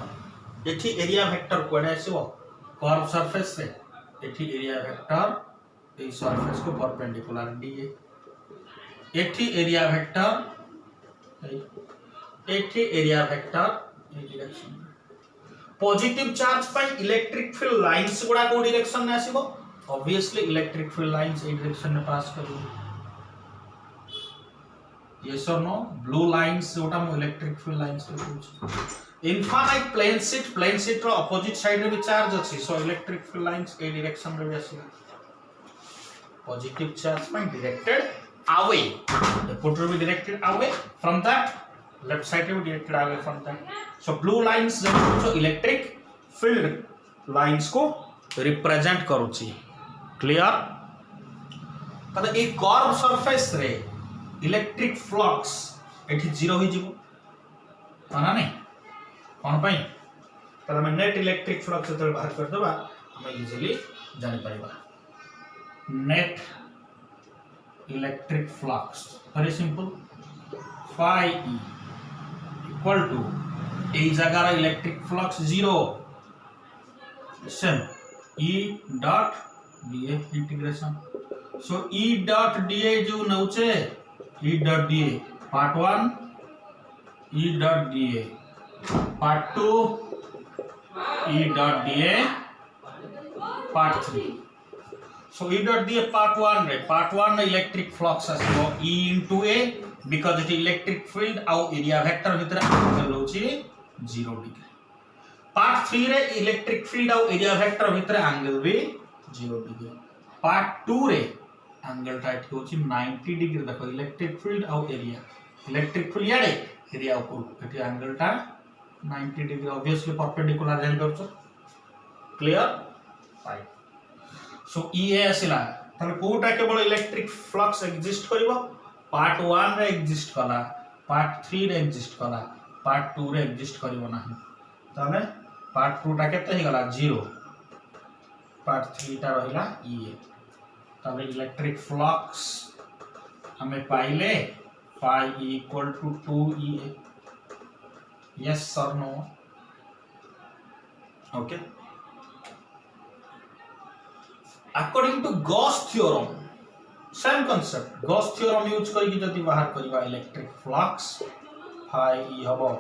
एठी एरिया वेक्टर कोडे आसीबो कर्व सरफेस रे एठी एरिया वेक्टर ए सरफेस को परपेंडिकुलर डीए एठी area vector direction positive charge पाई इलेक्ट्रिक फील्ड लाइंस गुडा को डायरेक्शन में आसीबो ऑब्वियसली इलेक्ट्रिक फील्ड लाइंस ए डायरेक्शन में पास करू yes or no blue lines जोटा मो इलेक्ट्रिक फील्ड लाइंस को कहूछ इनफाइनाइट प्लेन शीट रो अपोजिट साइड रे भी चार्ज अछि सो इलेक्ट्रिक फील्ड लाइंस ए डायरेक्शन रे भी आसीला positive charge point directed away the photon will be directed away from that left side will be directed away from that so blue lines जो इलेक्ट्रिक फील्ड लाइंस को रिप्रेजेंट करूची क्लियर तब ए कर्व सरफेस रे इलेक्ट्रिक फ्लक्स एठी जीरो हो जिवो माना नहीं कोन पई तब हम नेट इलेक्ट्रिक फ्लक्स जते बाहर कर देबा हम इजीली जानि परिबा net electric flux very simple phi e equal to a जगह electric flux 0 same e dot da integration so e dot da जो नौचे e dot da part 1 e dot da part 2 e dot da part 3 so e dot da part 1 electric flux आसो e into a because it electric field आउ area vector भितर एंगल होची 0 डिग्री part 3 रे electric field आउ area vector भितर एंगल भी 0 डिग्री part 2 रे एंगल टाइट होची 90 डिग्री देखो electric field आउ electric field याडे area ऊपर एटी एंगल टा 90 डिग्री obviously perpendicular जान करछो क्लियर फाइन सो ए आसिला ताले कोटा केवल इलेक्ट्रिक फ्लक्स एग्जिस्ट करिवो पार्ट 1 रे एग्जिस्ट कला पार्ट 3 रे एग्जिस्ट कला पार्ट 2 रे एग्जिस्ट करिवो नाही ताले पार्ट 2 टा केते हे गला 0 पार्ट 3 टा रहिला ए ताले इलेक्ट्रिक फ्लक्स हमें पाइले phi equal to 2 e yes or no okay according to Gauss theorem same concept Gauss theorem use करके जति बाहर करबा इलेक्ट्रिक फ्लक्स phi e हबो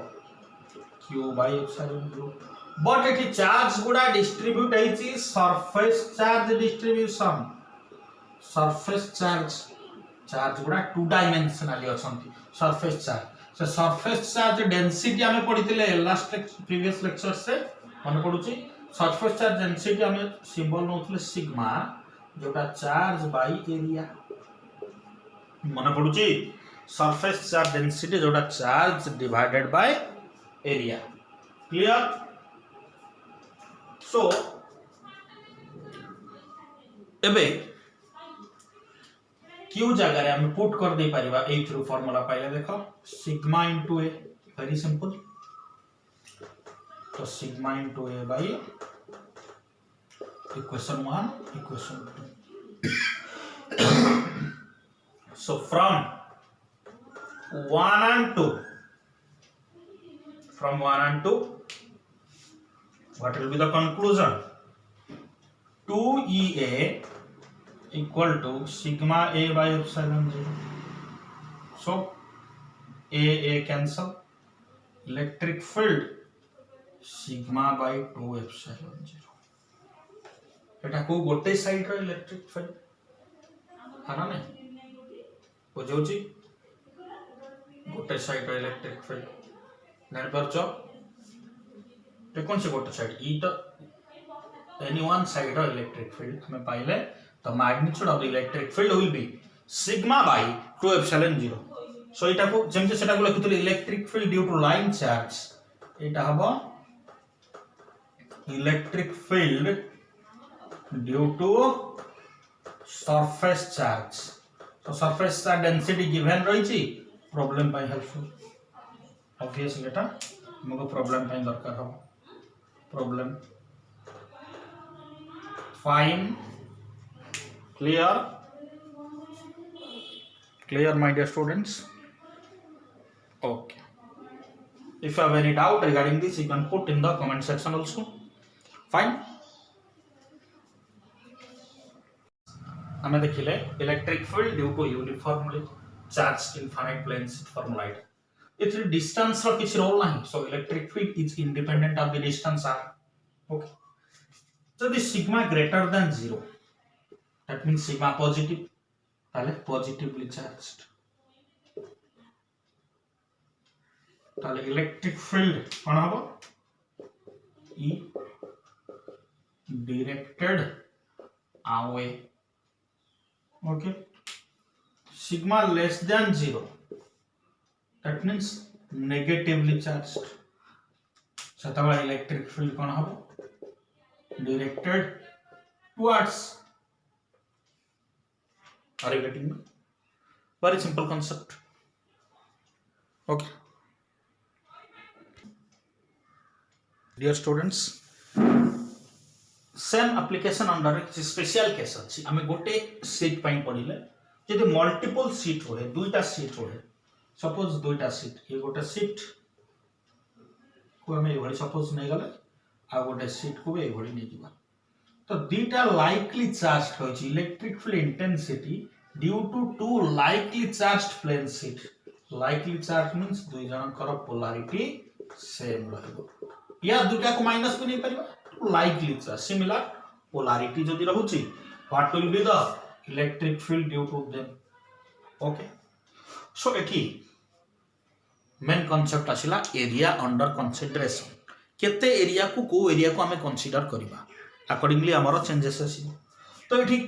q by epsilon 0 बट एठी चार्ज गुडा डिस्ट्रीब्यूट हैची surface charge distribution surface charge गुडा टू डायमेंशनली अछंती सरफेस चार्ज से सरफेस चार्ज डेंसिटी हमें पढितले लास्ट प्रीवियस लेक्चर से मन पडुची सरफेस चार्ज डेंसिटी हमें सिंबल नोथले सिग्मा जोटा चार्ज बाय एरिया मन पडुची सरफेस चार्ज डेंसिटी जोटा charge divided by area clear सो एबे क्यू जगह रे हम पुट कर दे परिबा ए थ्रू फार्मूला पाइले देखो sigma into A very simple तो sigma into A by equation 1 equation 2 so from 1 and 2 what will be the conclusion 2ea equal to sigma a by epsilon 0 so a cancel electric field sigma by 2 epsilon 0 एटा को गोटे साइड रो इलेक्ट्रिक फील्ड हाना नै बुझौची गोटे साइड रो इलेक्ट्रिक फील्ड नाइन परचो ते कोन से गोटे साइड ई तो एनी वन साइड रो इलेक्ट्रिक फील्ड हमें पाइले the magnitude of the electric field will be sigma by 2 epsilon 0 so eta को जेमते सेटा को लिखुतले electric field due to line charge एटा हबो electric field due to surface charge so surface charge density given रहिछि प्रॉब्लम पाई हेल्पफुल ऑब्वियसली एटा हमको प्रॉब्लम पाई दरकार हो problem fine clear my dear students okay if you have any doubt regarding this you can put in the comment section also fine हमें देखिले electric field due to uniformly charge infinite plane sheet formula इथि डिस्टेंस रो किछ रोल नाही so electric field is independent of the distance r okay so the sigma greater than 0 that means sigma positive ताले positively charged ताले इलेक्ट्रिक फील्ड कौन हम ई directed away okay sigma less than 0 that means negatively charged सतबा इलेक्ट्रिक फील्ड कौन हम directed towards are you getting me very simple concept okay dear students same application under special case अछि हमें गोटे सीट पाई पड़िले यदि मल्टीपल सीट होए दुईटा सीट होए सपोज दुईटा सीट ये गोटे सीट को हमें एभली सपोज नहीं गले आ गोटे सीट को भी एभली नहीं दिबा तो दुईटा लाइकली चार्ज्ड होछि electric field intensity due to two likely charged plane sheet likely charge means दुई जनकर पोलैरिटी सेम रहबो या दुटा को माइनस भी नहीं परिबा लाइकली चार्ज सिमिलर पोलैरिटी जदी रहउछि what will be the electric field due to them okay so एठी मेन कांसेप्ट आसिला एरिया अंडर कंसीडरेशन केते एरिया को एरिया को हमें कंसीडर करबा अकॉर्डिंगली हमारा चेंजेस आसी तो एठी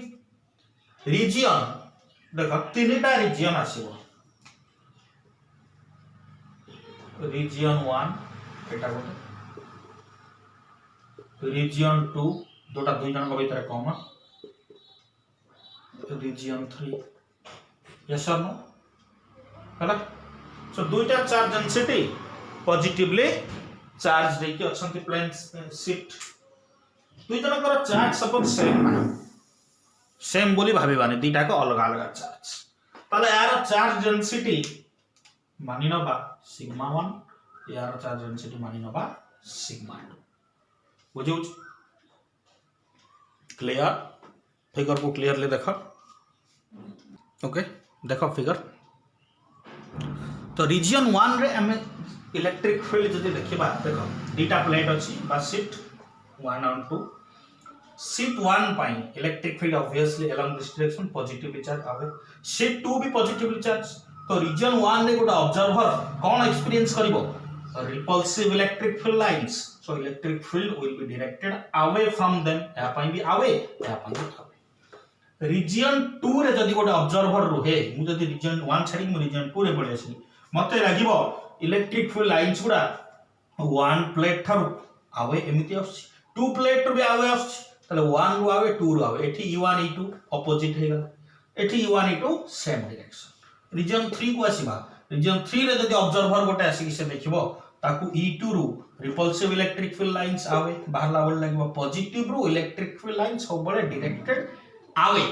रीजन देखो तीनटा रीजन आसीबो रीजन 1 एटा गोटे रीजन 2 दोटा दुई जन को भीतर कॉमन रीजन 3 यस और नो हला सो दुईटा चार्ज डेंसिटी पॉजिटिवली चार्ज देके अछंती प्लेन शीट दुई जनकर चार्ज सपोज सेम बोली भाबिबानी दुईटा को अलग अलग चार्ज ताले यार चार्ज डेंसिटी मानि नबा सिग्मा 1 यार चार्ज डेंसिटी मानि नबा सिग्मा 2 बुझौ क्लियर फिगर को क्लियरली देखो ओके देखो फिगर तो रीजन 1 रे हमें इलेक्ट्रिक फील्ड जदि देखिबा देखो दुईटा प्लेट अछि बा शीट 1 और 2 sheet 1 pi electric field obviously along this direction positively charge आवे शीट 2 भी पॉजिटिवली चार्ज तो रीजन 1 रे गोटा observer cone experience करिवो repulsive electric field lines so electric field will be directed away from them या पाई भी away या पाई भी away रीजन 2 रे जदि गोटे ऑब्जर्वर रुहे मु जदि रीजन 1 छाडी मु रीजन 2 रे पळे आसी मते लागिवो इलेक्ट्रिक फील्ड लाइन्स गुडा 1 प्लेट थारु away एमिति आसी 2 प्लेट भी away आसी तले 1 रु away 2 रु away एठी e1 e2 ऑपोजिट हेगा एठी e1 e2 same direction reason 3 को आसीबा रीजन 3 रे जदि ऑब्जर्वर गोटे आसी से देखिवो ताकू e2 रु रिपल्सिव इलेक्ट्रिक फील्ड लाइन्स आवे बाहरला बळ लागबो पॉजिटिव रु इलेक्ट्रिक फील्ड लाइन्स सब बळे डायरेक्टेड आवे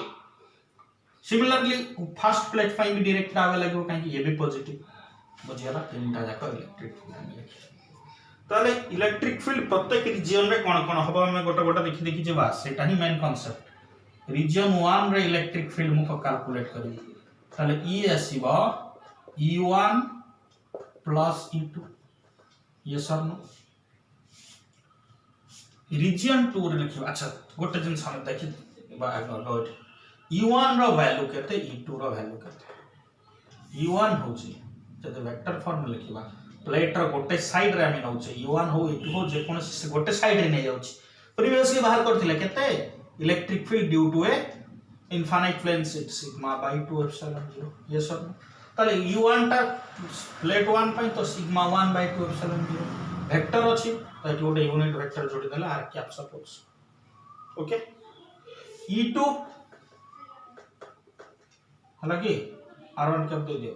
सिमिलरली फर्स्ट प्लेट फाइ भी डायरेक्टेड आवे लागबो काहे ये भी पॉजिटिव बुझियाला तीनटा जाक इलेक्ट्रिक फील्ड ताले इलेक्ट्रिक फील्ड प्रत्येक रीजन रे कोन कोन हबो हम गोटा गोटा देखि देखि जेबा सेटा ही मेन कांसेप्ट रीजन 1 रे इलेक्ट्रिक फील्ड मु कैलकुलेट करी ताले ई आसीबो e1 plus e2 yes or no region 2 रे लिखिबा अच्छा गोटे दिन हम देखि बा नोट e1 रो वैल्यू केते e2 रो वैल्यू केते e1 होची जदि वेक्टर फॉर्म में लिखिबा प्लेट रो गोटे साइड रे हम नउचे e1 हो e2 हो जे कोन से गोटे साइड रे नै जाउची प्रीवियसली बाहर करथिले केते electric field due to a infinite plane sheet sigma by 2 epsilon 0 yes or no ताले u1 टा प्लेट 1 पई तो सिग्मा 1 बाय 2 एप्सिलॉन 0 वेक्टर अछि तो गोटे यूनिट वेक्टर जोड़ी देला are cap suppose okay e2 हालांकि r1 कैप दे दियो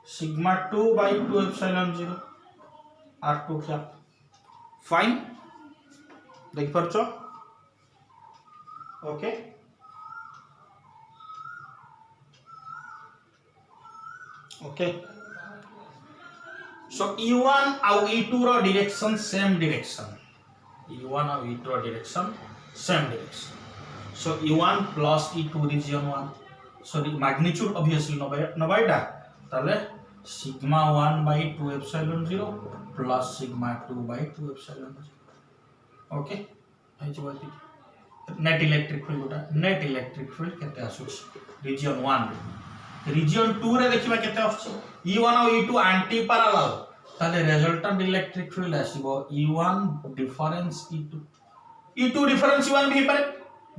sigma 2 by 2 epsilon 0 r2 cap fine देख परछो ओके ओके सो e1 और e2 रो डायरेक्शन सेम डायरेक्शन e1 और e2 रो direction same direction so e1 plus e2 region 1 so magnitude obviously नबाइडा ताले sigma 1 by 2 epsilon 0 plus sigma 2 by 2 epsilon 0 okay आई जवाती नेट इलेक्ट्रिक फील्ड केते आसुछ रीजन 1 रीजन 2 रे देखिबा केते आछी e1 और e2 एंटी पैरेलल ताले रिजल्टेंट इलेक्ट्रिक फील्ड आसीबो E1 difference E2 difference E1 भी पारे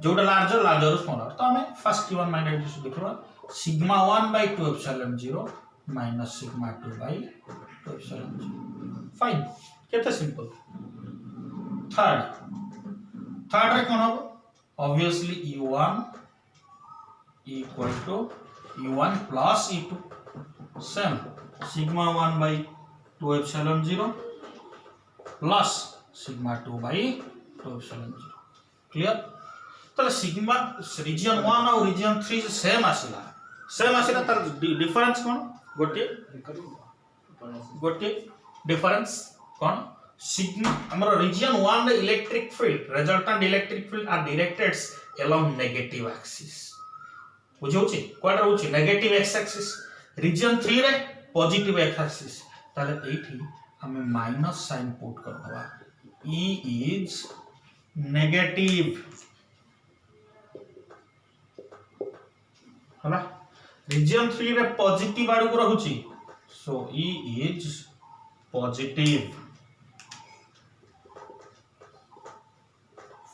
जोटा लार्जर लार्जर स्मॉलर तो हमें फर्स्ट E1 माइनस E2 देखबा sigma 1 by 2 epsilon 0 minus sigma 2 by 2 epsilon 0 fine केते सिंपल थर्ड रे कोन हो obviously E1 equal to E1 plus E2 same sigma 1 by 2 epsilon 0 plus sigma 2 by 2 epsilon 0 clear तो सिग्मा रीजन 1 और रीजन 3 सेम आसीला तार डिफरेंस कोन गोटे डिफरेंस कोन सिग्मा हमर रीजन 1 रे electric field resultant electric field are directed along negative axis बुझौछि कोड रहउछि नेगेटिव एक्स एक्सिस रीजन 3 रे पॉजिटिव एक्स एक्सिस ताले एठी हमें माइनस साइन पुट करबा E is negative हला रीजन 3 रे पॉजिटिव आडू को रहउछि so E is positive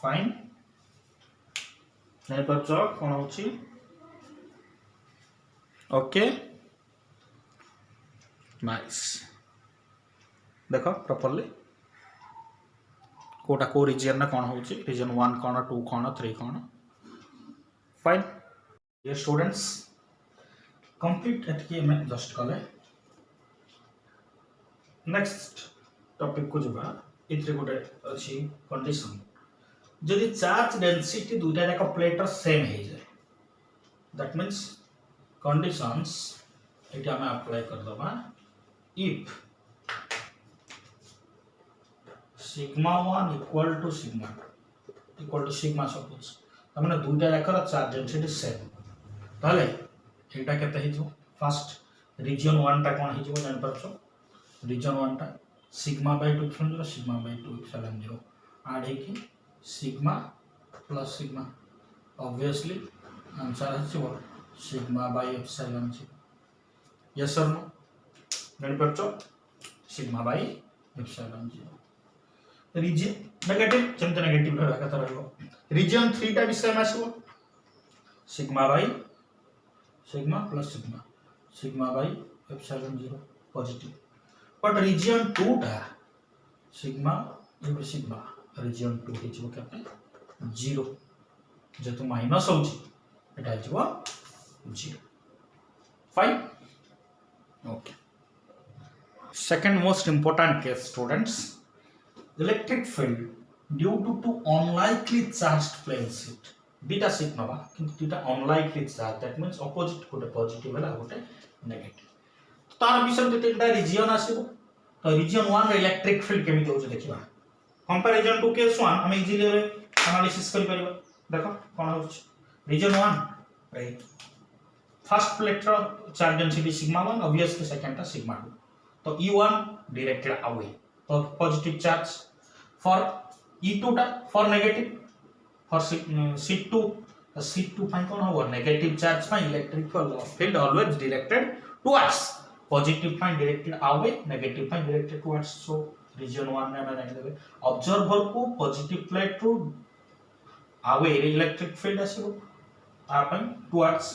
fine नहीं पर चक कोन होछि ओके नाइस देखो प्रॉपर्ली कोटा को रीजन ना कोन होछि रीजन 1 कोन 2 कोन 3 कोन फाइन डियर स्टूडेंट्स कंप्लीट एटके मैं जस्ट कले नेक्स्ट टॉपिक को जबा इतरे गोटे अछि कंडीशन जदि चार्ज डेंसिटी दुटा जाक प्लेटर सेम हे जाय दैट मींस कंडीशंस एटा हम अप्लाई कर दबा if sigma 1 equal to sigma suppose तमने दुटा जाकर चार्ज डेंसिटी सेम ताले एटा केते हे जो फर्स्ट रीजन 1 टा कोन हे जो जान परछो रीजन 1 टा sigma by 2 epsilon 0 sigma by 2 epsilon 0 add हे कि sigma plus sigma obviously answer है जो sigma by epsilon 0 yes or no जान परछो sigma by epsilon 0 region negative चमते नेगेटिव रहबा कत रहबो रीजन 3 टा भी सेम आसीबो sigma by sigma plus sigma by epsilon 0 positive but region 2 टा सिग्मा ये सिग्मा रीजन 2 के जो केते 0 जेतु माइनस होची एटा जेबो 0 fine okay second most important case students electric field due to two unlikely charged plane sheet dita sheet naba kintu dita unlikely charge that means opposite gote positive hela gote negative tar bisar de tinta region asibo to region 1 रे electric field केमि होछ देखिबा comparison to case 1 हम इजीली एनालिसिस करि परबा देखो कोन होछ region 1 राइट फर्स्ट प्लेट रो charge density sigma 1 obviously second ता सिग्मा 2 तो E1 directed away positive charge for E2 टा for negative for C2 C2 fine कोन हो negative charge fine electric field always directed towards positive fine directed away negative fine directed towards so region 1 में हम नहीं देबे observer को positive plate to away electric field आसीबो आपन towards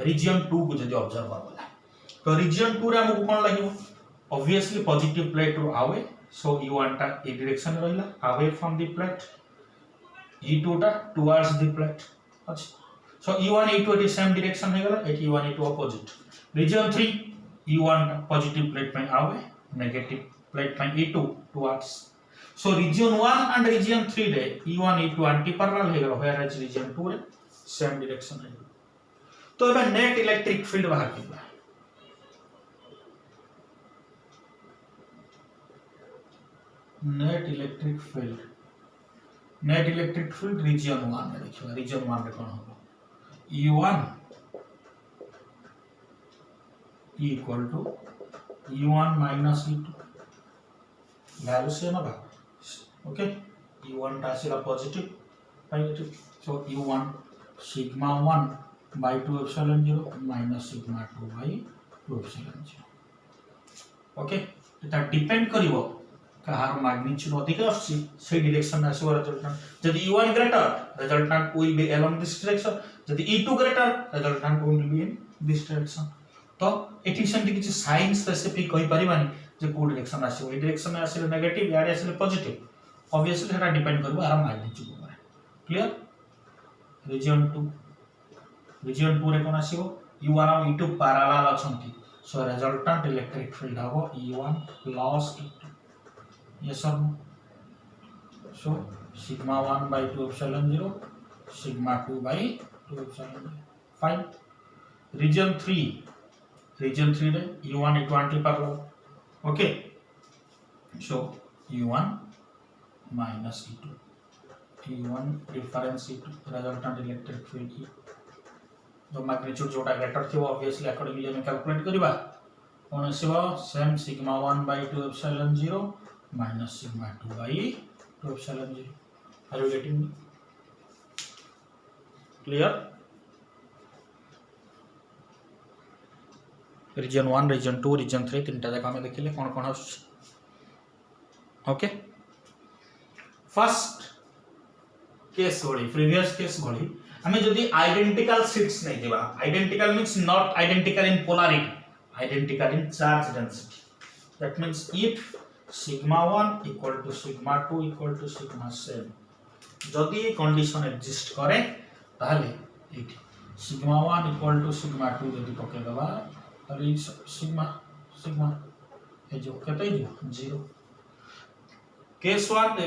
region 2 को जदि observer वाला तो region 2 रे हमको कोन लागिवो obviously positive plate to away so E1 टा ए डायरेक्शन रहला away from the plate E2 टा towards the plate अच्छा so E1 E2 एटी सेम डायरेक्शन हे गला एटी E1 E2 opposite region 3 E1 positive plate में away नेगेटिव प्लेट में E2 towards so region 1 and region 3 रे E1 E2 एंटी पैरेलल हे गला whereas region 2 रे सेम डायरेक्शन हे तो एबे नेट इलेक्ट्रिक फील्ड बाहर किबा नेट इलेक्ट्रिक फील्ड रीजन 1 में देखियो रीजन 1 रे कोन हो E1 equal to E1 minus E2 value same होगा ओके E1 टा सिला positive negative so E1 sigma 1 by 2 epsilon 0 minus sigma 2 by 2 epsilon 0 okay Etah depend करिवो Kahar magnitude अधिक आछि से डायरेक्शन में आसीबो रिजल्टेंट जदि u1 greater resultant will be along this direction जदि e2 greater resultant will be in this direction तो एठी सेंति किछि साइन स्पेसिफिक कहि परिबानी जे को डायरेक्शन आसीबो ए डायरेक्शन में आसीले नेगेटिव याडे आसीले पॉजिटिव ऑब्वियसली सेटा डिपेंड करबो आर मैग्नीट्यूड ऊपर क्लियर रीजन 2 रे कोन आसीबो u1 और e2 parallel अछंती so resultant electric field हबो e1 plus e2 yes or no so sigma 1 by 2 epsilon 0 sigma 2 by 2 epsilon 0 fine region 3 रे u1 e2 anti parallel okay so u1 minus e1 difference e2 resultant electric field e जो मैग्नीट्यूड जोटा ग्रेटर थी ऑब्वियसली अकॉर्डिंगली हम कैलकुलेट करबा कोन आसीबो same sigma 1 by 2 epsilon 0 minus sigma 2 by 2 epsilon 0 are you getting me clear region 1 region 2 region 3 तीनटा जगह में देखिले कोन कोन ओके फर्स्ट केस भली प्रीवियस केस भली हमें जदि आइडेंटिकल शीट्स नहीं दिबा identical means not identical in polarity identical in charge density that means if sigma 1 equal to sigma 2 equal to sigma 7 जदि ये कंडीशन एग्जिस्ट करे ताहले एठी sigma 1 equal to sigma 2 जदि पके दबा ताले sigma ए जो केते जो 0 केस 1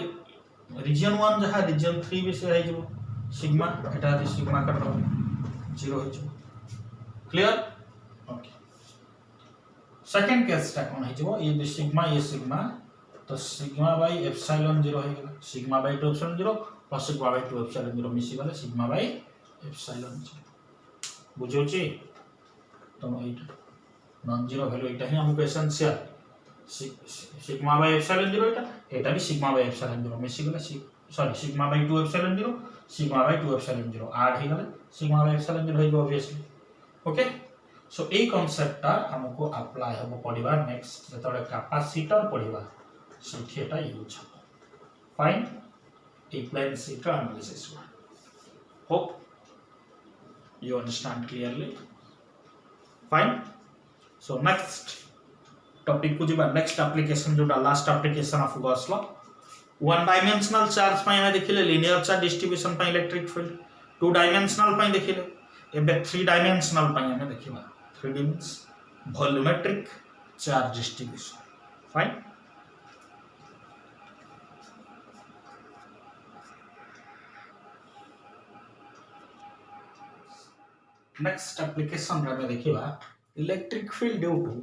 रीजन 1 जहा रीजन 3 भी से है जो सिग्मा एटा दि सिग्मा कट 0 है जो क्लियर ओके सेकंड केस टा कोन है जो ये सिग्मा तो सिग्मा बाय एप्सिलॉन 0 है गेला sigma by 2 epsilon 0 plus sigma by 2 epsilon 0 मिसी वाला सिग्मा बाय एप्सिलॉन 0 बुझौ छी तो एटा नॉन जीरो वैल्यू एटा ही हमको एसेंशियल सिग्मा बाय एप्सिलॉन 0 एटा भी सिग्मा बाय एप्सिलॉन 0 मिसी गेला sorry sigma by 2 epsilon 0 sigma by 2 epsilon 0 add ही गेला सिग्मा बाय एप्सिलॉन 0 है ऑब्वियसली ओके सो ए कांसेप्ट हमको अप्लाई हम पढ़िबा नेक्स्ट जतले कैपेसिटर पढ़िबा सेठेटा यूज फाइन ए plane sheet analysis hope you understand clearly fine so next topic को जिबा next application जोटा last application of Gauss law one dimensional charge पाई में देखिले linear charge distribution पाई electric field two dimensional पाई देखिले एबे three dimensional पाई में देखिबा 3D means volumetric charge distribution fine next application रे देखिबा electric field due to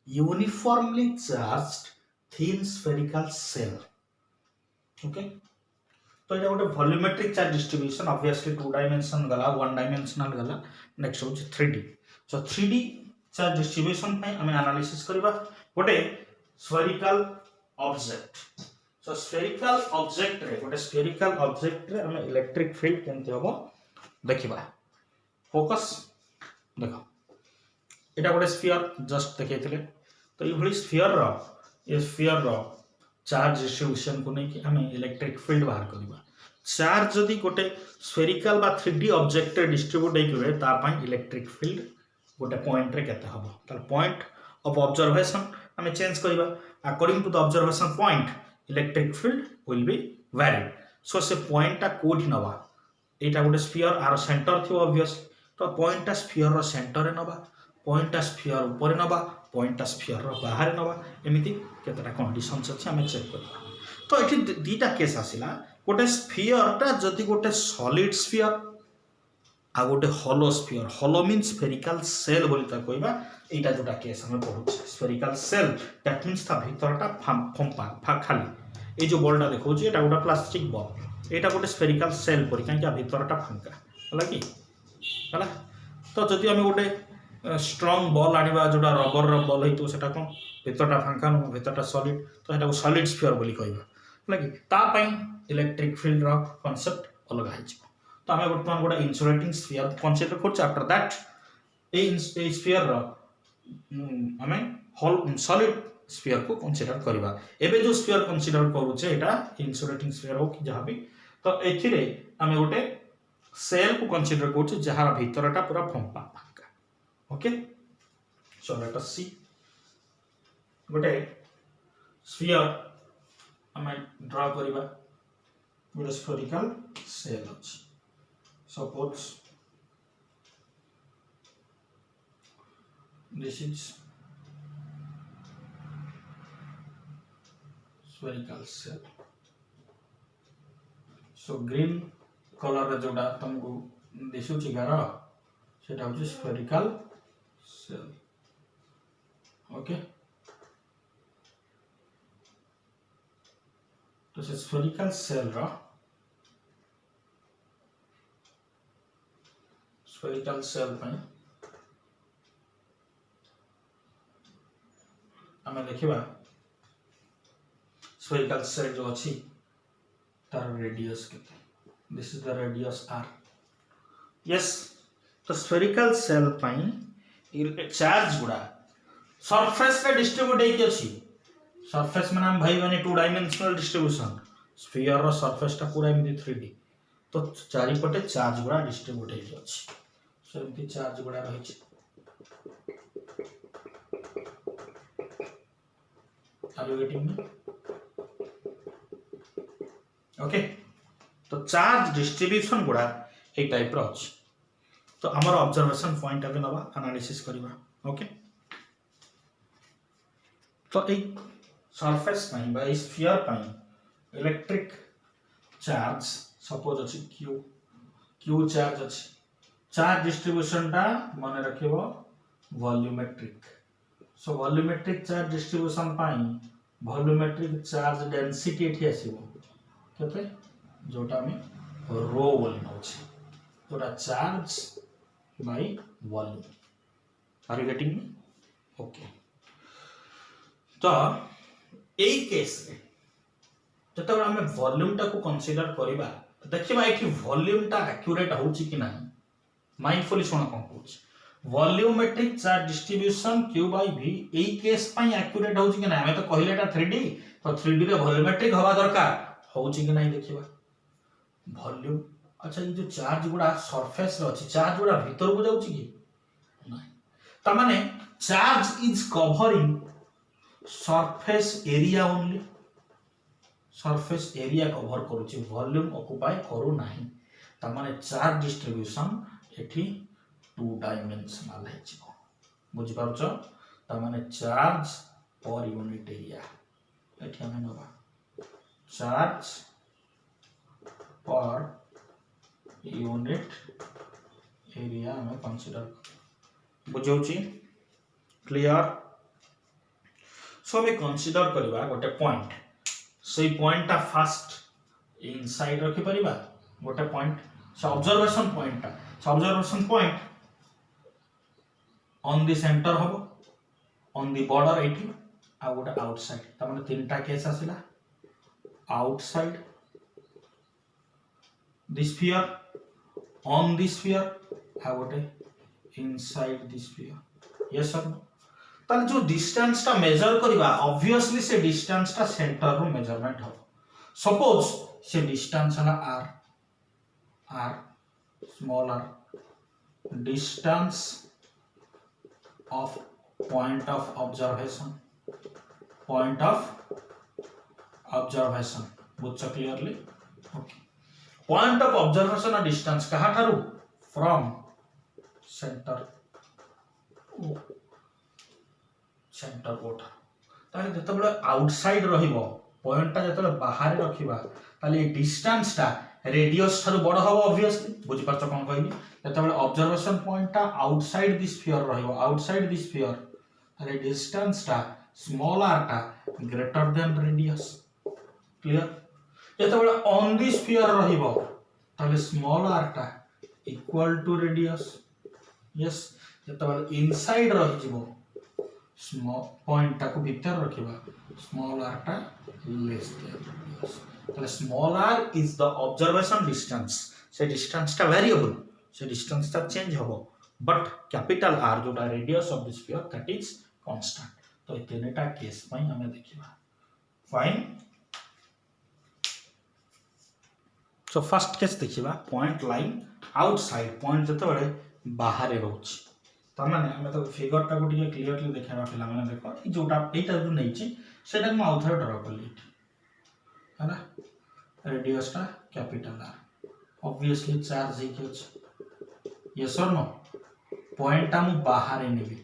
uniformly charged thin spherical cell okay तो ये गोटे volumetric charge distribution obviously two dimension गला वन डायमेंशनल गला नेक्स्ट हो 3D सो 3D चार्ज डिस्ट्रीब्यूशन पे हम एनालिसिस करबा गोटे spherical object so spherical object रे गोटे स्फेरिकल ऑब्जेक्ट रे हम इलेक्ट्रिक फील्ड केनते होबो देखिबा फोकस देखो एटा गोटे स्फीयर जस्ट देखैथिले तो ये स्फीयर रो चार्ज डिस्ट्रीब्यूशन को नहीं कि हमें इलेक्ट्रिक फील्ड बाहर करबा चार्ज जदी गोटे स्फेरिकल बा 3D ऑब्जेक्ट रे डिस्ट्रीब्यूट हे करे ता पई इलेक्ट्रिक फील्ड गोटे पॉइंट रे केते हबो त पॉइंट ऑफ ऑब्जर्वेशन हमें चेंज करबा according to the observation point electric field will be very so से पॉइंट ता कोठी नबा एटा गोटे स्फीयर आर सेंटर थियो ऑब्वियसली तो पॉइंट ता स्फीयर रो सेंटर रे नबा पॉइंट ता स्फीयर ऊपर नबा पॉइंट ता स्फीयर रो बाहर नबा एमिति केतरा कंडीशंस अछि हमें चेक करबा तो एठी दीटा केस आसिला गोटे स्फीयर ता जदी गोटे सॉलिड स्फीयर आ गोटे होलो स्फीयर होलो मींस स्फेरिकल सेल बोली ता कहबा एटा जोटा केस हमें पढु स्फेरिकल सेल दैट मींस ता भीतरटा फंपा खाली ए जो बॉलटा देखौ छी एटा गोटा प्लास्टिक बॉल एटा गोटे स्फेरिकल सेल परि कांकि भीतरटा फांका हला कि हला तो जदी हम गोटे स्ट्रांग बॉल आनिबा जोटा रबर रो बॉल हेतु सेटा कोन भीतरटा फांका न भीतरटा सॉलिड तो सेटा को सॉलिड स्फीयर बोली कहबा हला कि ता पई इलेक्ट्रिक फील्ड रो कांसेप्ट अलग है तो हमें वर्तमान गोटा इंसुलेटिंग स्फीयर कंसीडर करछ आफ्टर दैट ए स्फीयर रो हमें होल सॉलिड स्फीयर को कंसीडर करबा एबे जो स्फीयर कंसीडर करूचे एटा इंसुलेटिंग स्फीयर हो कि जहाँ भी तो एथिरे आमे गोटे सेल को कंसीडर करछु जहार भीतरटा पूरा फंपा फांका ओके सो लेट अस सी गोटे स्फीयर आमे ड्रा करबा गोटे स्फेरिकल सेल अछि suppose this is spherical cell so green color रे जोडा तुमको दिसुची गार सेटा होची spherical cell ओके तो से spherical cell रा spherical cell ପାଇଁ आमे देखिबा spherical cell जो अछि तार रेडियस केते this is the radius r yes तो spherical cell पई चार्ज गुडा सरफेस रे डिस्ट्रीब्यूट हेकि अछि सरफेस माने हम भाई माने टू डायमेंशनल डिस्ट्रीब्यूशन स्फीयर रो सरफेस ता पूरा एमि 3D तो चारि पटे चार्ज गुडा डिस्ट्रीब्यूट हेकि अछि सो एमि चार्ज गुडा रहि छै Are you getting me? Okay. तो चार्ज डिस्ट्रीब्यूशन गुडा ए टाइप रो अछि तो हमर ऑब्जर्वेशन पॉइंट अबे नबा एनालिसिस करबा ओके तो ए सरफेस पई बा स्फीयर पई इलेक्ट्रिक चार्ज सपोज अछि q चार्ज अछि चार्ज डिस्ट्रीब्यूशन ता माने रखिबो volumetric so volumetric charge distribution पाई वॉल्यूमेट्रिक चार्ज डेंसिटी एठी आसीबो केते जोटा में रो बोली नउछि जोटा charge by volume are you getting me okay तो एई केस रे जतबे हम वॉल्यूम टा को कंसीडर करबा देखिबा एठी वॉल्यूम टा एक्यूरेट होउछि कि नाही माइंडफुली सुन कोन कहउछि volumetric charge distribution q by v ए केस पई एक्यूरेट होउछि कि ना हमें तो कहिलेटा 3D तो 3D रे वॉल्यूमेट्रिक हवा दरकार होउछि कि नाही देखिबा वॉल्यूम अच्छा ये जो चार्ज गुडा सरफेस रे अछि चार्ज गुडा भीतर को जाउछि कि नाही त माने charge is covering surface area only surface area cover करूछि वॉल्यूम ऑक्युपाई करू नाही त माने चार्ज डिस्ट्रीब्यूशन एठी टू डायमेंशनल है छिको बुझि पाउछ त माने चार्ज पर यूनिट एरिया एठी हम नबा चार्ज पर यूनिट एरिया हम कंसीडर बुझौछि क्लियर सो हम कंसीडर करबा गोटे पॉइंट से पॉइंट ता फर्स्ट इनसाइड रखि परिबा गोटे पॉइंट से ऑब्जर्वेशन पॉइंट ता observation point on the center होबो on the border एठी आ गोटे आउटसाइड त माने तीनटा केस आसिला outside the sphere on the sphere आ गोटे inside the sphere yes sir ताले जो डिस्टेंस ता मेजर करबा ऑब्वियसली से डिस्टेंस ता सेंटर रो मेजरमेंट हो सपोज से डिस्टेंस हला r small r distance of point of observation बुझ clearly okay point of observation और डिस्टेंस कहा ठारू फ्रॉम सेंटर कोठ ताले जतबे आउटसाइड रहिबो पॉइंट ता जतबे बाहर रखिबा ताले डिस्टेंस ता रेडियस थारु बड़ हबो ऑब्वियसली बुझि परछ कोन कहबी जतबे ऑब्जर्वेशन पॉइंट ता आउटसाइड दिस स्फीयर रहिबो आउटसाइड दिस स्फीयर ताले डिस्टेंस ता स्मॉल r ता ग्रेटर देन रेडियस क्लियर जतबे ऑन दिस स्फीयर रहिबो ताले स्मॉल r ता इक्वल टू रेडियस यस जतबे इनसाइड रहि जिवो स्मॉल पॉइंट ता को भीतर रखिबा स्मॉल r ता लेस देन रेडियस ताले small r is the observation distance से डिस्टेंस ता वेरिएबल से डिस्टेंस ता चेंज होबो बट कैपिटल R जोटा radius of the sphere that is constant तो ये तीनटा केस पई हमें देखिबा फाइन। सो फर्स्ट केस देखिबा पॉइंट लाइन आउटसाइड पॉइंट जते बड़े बाहर रोच त माने हमें तो फिगर टा को टिके क्लियरली देखाबा पिला माने देखो ई जोटा एटा जो नै छी सेटा हम आउथर ड्रा करली हैना रेडियस टा कैपिटल आर ऑब्वियसली चार्ज है कि अछि यस और नो पॉइंट टा मु बाहर नेबी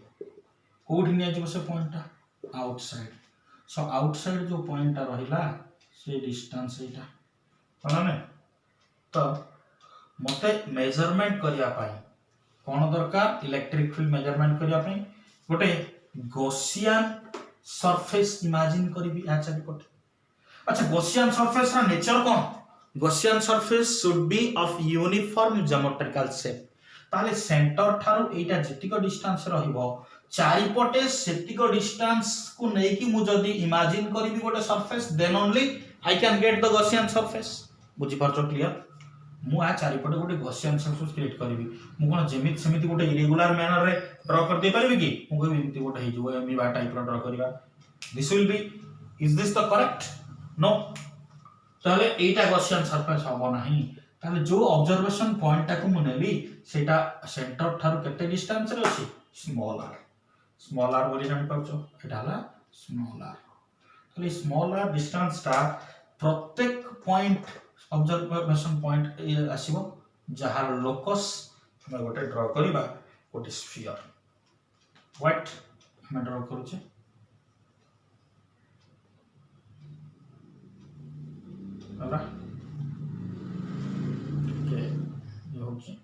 कोठी नै जे से पॉइंट टा आउटसाइड सो आउटसाइड जो पॉइंट टा रहिला से डिस्टेंस एटा पना ने तो मते मेजरमेंट करिया पाई कोन दरकार इलेक्ट्रिक फील्ड मेजरमेंट करिया पाई गोटे गॉसियन सरफेस इमेजिन करबी आ चली पटे। अच्छा गॉसियन सरफेस रा nature cone Gaussian surface should be of uniform geometrical shape ताले सेंटर थारु एटा जेतिक डिस्टेंस रहिबो चारिपटे सेतिक डिस्टेंस को नै कि मु जदी इमेजिन करबी गोटे surface then only I can get the Gaussian surface बुझी परछो क्लियर मु आ चारिपटे गोटे गॉसियन सरफेस क्रिएट करबी मु कोन जेमित समिति गोटे इरेगुलर मैनर रे ड्रा कर दे परबी कि मु कोइ एमिति गोटे हे जो एमी बा टाइप रो ड्रा करबा this will be is this the correct no ताले एटा गॉसियन सरफेस हबो नाही ताले जो ऑब्जर्वेशन पॉइंट टा को मु नेली सेटा सेंटर थारु केते डिस्टेंस रे अछि स्मॉल आर बोली जानि पाछो एटा हला स्मॉल आर ताले स्मॉल आर डिस्टेंस टा प्रत्येक पॉइंट ऑब्जर्वेशन पॉइंट आसीबो जहार लोकस हम गोटे ड्रा करबा गोटे स्फीयर व्हाट हम ड्रा करू छे होला के ये हो छी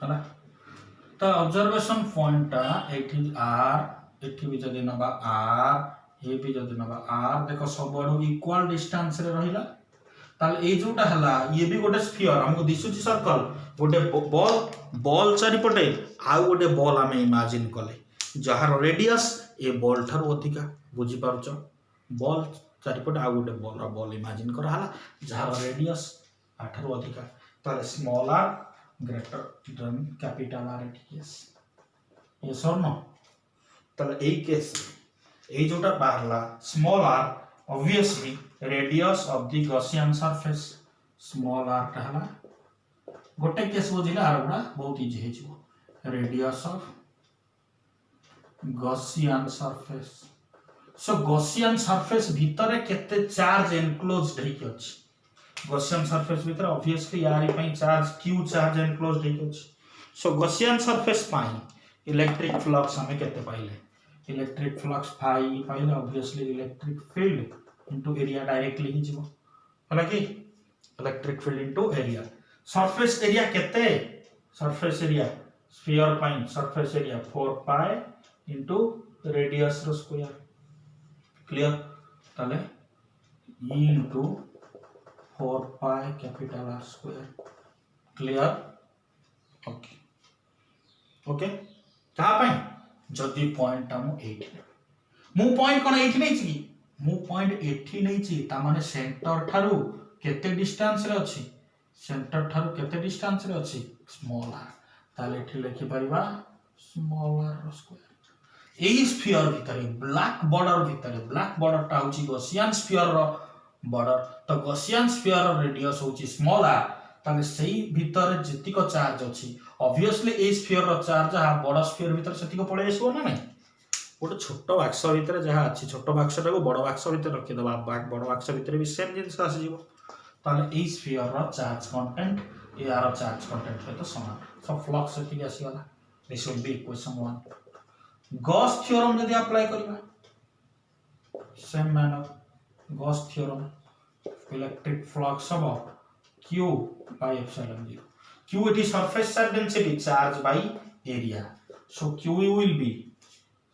होला तो ऑब्जर्वेशन पॉइंट टा एठी आर एठी भी जदी नबा आर ए भी जदी नबा आर देखो सब बडो इक्वल डिस्टेंस रे रहिला ताल ए जोटा हला ये भी गोटे स्फीयर हमको दिसुची सर्कल गोटे बॉल चारि पटे आ गोटे बॉल हमें इमेजिन कले जहार रेडियस ए बॉल थार अधिका बुझी पारछ बॉल चारि पटे आ गोटे बॉल इमेजिन करा हला जहार रेडियस आठार अधिका ताल small r greater than capital R yes yes or no तले ए केस ए जोटा बाहरला small r obviously radius of the Gaussian surface small r कहला गोटे केस बुझिला आर गुडा बहुत इजी हे जिवो radius of Gaussian surface so Gaussian surface भीतर केते चार्ज एनक्लोज्ड हे कि अछि गॉसियन सरफेस भीतर ऑब्वियसली यार पई चार्ज q चार्ज एनक्लोज्ड हे कि अछि सो गॉसियन सरफेस पाई इलेक्ट्रिक फ्लक्स हमें केते पाइले इलेक्ट्रिक फ्लक्स फाई पाइले obviously electric field into area directly ही जिवो होला कि electric field into area surface area केते सरफेस एरिया स्फीयर पाई surface area 4 pi into radius रो स्क्वायर क्लियर ताले e into 4 pi capital R square clear okay okay कहा पाई जदी पॉइंट ता मु 8 मु पॉइंट कोन 8 नै छी मु पॉइंट 80 नै छी ता माने सेंटर थारु केते डिस्टेंस रे अछि सेंटर थारु केते डिस्टेंस रे अछि स्मॉल r ताले एठी लिखि परिबा स्मॉल r स्क्वायर एई स्फीयर भितरे ब्लैक बॉर्डर ता होची गॉसियन स्फीयर रो बॉर्डर तो गॉसियन स्फीयर रो रेडियस होची स्मॉल r ताले सेही भितर जतिक चार्ज अछि ऑब्वियसली ए स्फीयर रो चार्ज आ बड़ स्फीयर भितर सेतिक पळे आसो ना नै गोटे छोट बाक्स भितर जहाँ अच्छी छोट बाक्सटा को बड़ बाक्स भितर रखिदेबा बड़ बाक्स भितर भी सेम जिनिस आसीजिवो ताले ए स्फीयर रो चार्ज कंटेंट ए आर चार्ज कंटेंट सहित समान सो फ्लक्स एति आसीगला this will be equation 1 Gauss theorem यदि अप्लाई करबा same manner Gauss theorem electric flux अब q by epsilon 0 q it is surface charge density charge by area so q will be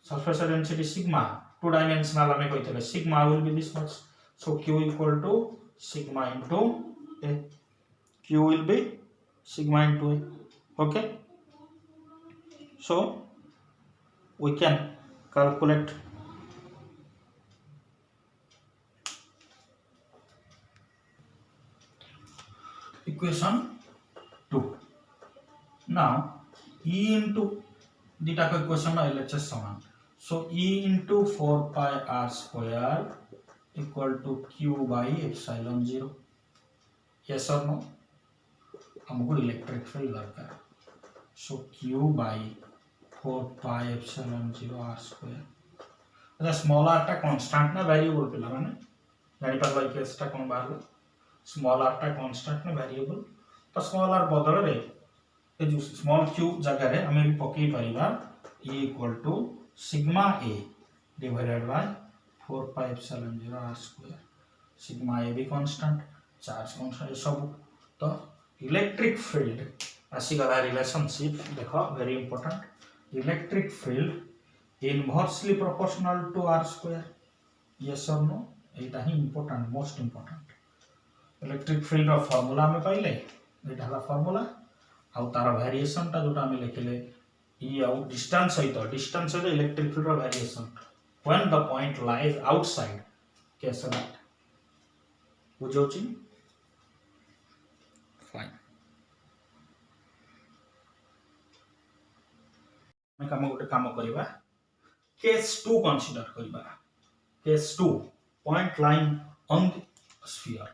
surface density sigma two dimensional hame कहते sigma will be this much so q equal to sigma into a q will be sigma into a okay so we can calculate equation 2. Now E into dita को equation ना LHS समान, so E into 4 pi r square equal to Q by epsilon 0. Yes or no? हमको इलेक्ट्रिक फील्ड दरकार, so Q by 4 pi epsilon 0 r square. अच्छा स्मॉल r टा कांस्टेंट ना वेरिएबल पिला माने जानि पारबा केस टा कोन बाहर स्मॉल r टा कांस्टेंट ना वेरिएबल, तो स्मॉल r बदल रे ए जो स्मॉल q जगह रे हमें भी पकई परिबा E equal to sigma a divided by 4 pi epsilon 0 r square. Sigma a भी कांस्टेंट, चार्ज कांस्टेंट सब, तो इलेक्ट्रिक फील्ड आसी गला रिलेशनशिप देखो very important, electric field inversely proportional to r square. yes or no? एटा ही important, most important. Electric field रो फार्मूला में पाइले एटा हला फार्मूला आ तार वेरिएशन टा जोटा हम लिखले E आउ डिस्टेंस सहित इलेक्ट्रिक फील्ड रो variation when the point lies outside कैसे दैट बुझौची फाइन. मैं काम करबा केस 2 कंसीडर करबा. Case 2 point line on the sphere.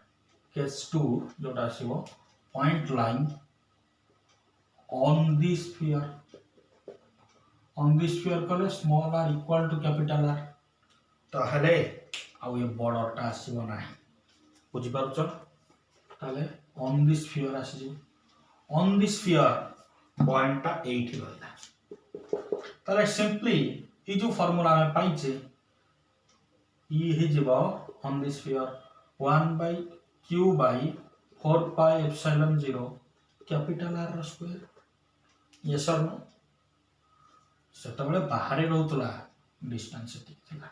Case 2 जोटा आसीबो point line on the sphere. On the sphere कले small r equal to capital R, तो हेले आउ ये बॉर्डर टा आसीबो नाही बुझी पारुछ. ताले ऑन द स्फीयर आसी, ऑन द स्फीयर पॉइंट टा 8 रहला, ताले सिंपली ई जो फार्मूला में पाइचे ई हे जेबो on the sphere 1 by q by 4 pi epsilon 0 capital R square. yes or no? सेतबले बाहर रहउतला डिस्टेंस थिला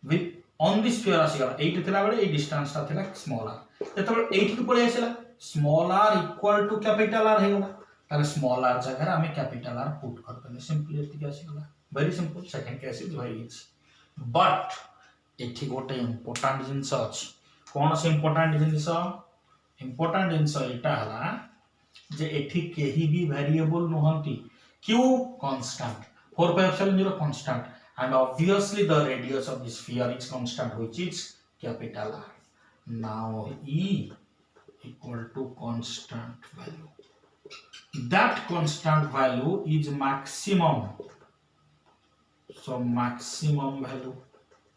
विथ ऑन द स्फीयर आसी गला 8 थिला बेले ए डिस्टेंस ता थिला स्मॉल r, सेतबले 8 को पळे आसीला small r equal to capital R हे गला, ताले स्मॉल r जगह हमें कैपिटल R पुट कर देले. सिंपली एतिक आसी गला, very simple. Second case is very easy, but एठी गोटे इंपोर्टेंट जिंस अछि. कोन से इंपोर्टेंट जिंस? इंपोर्टेंट जिंस एटा हला जे एठी केही भी वेरिएबल नहंती, q constant, 4 pi epsilon 0 constant, and obviously the radius of the sphere is constant, which is capital R. Now E equal to constant value. That constant value is maximum. So maximum value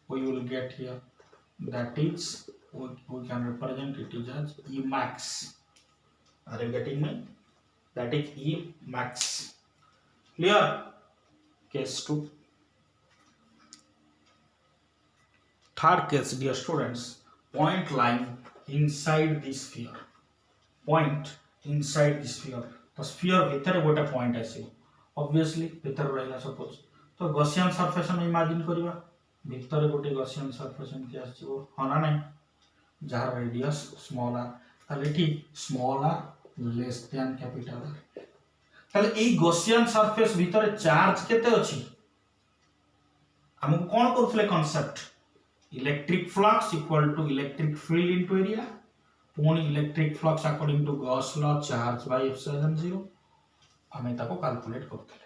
we will get here. That is we can represent it as E max. Are you getting me? That is E max. Clear? Case 2. Third case, dear students, point line inside the sphere. Point inside the sphere. तो sphere भीतर गोटे point आसी, obviously भीतर रहला suppose. तो Gaussian surface हम imagine करिबा, भीतर गोटे Gaussian surface के आसीबो हना नै जार radius small r, ताले ठीक small r less than capital R. ताले ए गॉसियन सरफेस भीतर चार्ज केते अछि हमको कोन करथले concept electric flux equal to electric field into area पूर्ण electric flux according to Gauss law charge by epsilon 0 हमें ताको कैलकुलेट करथले.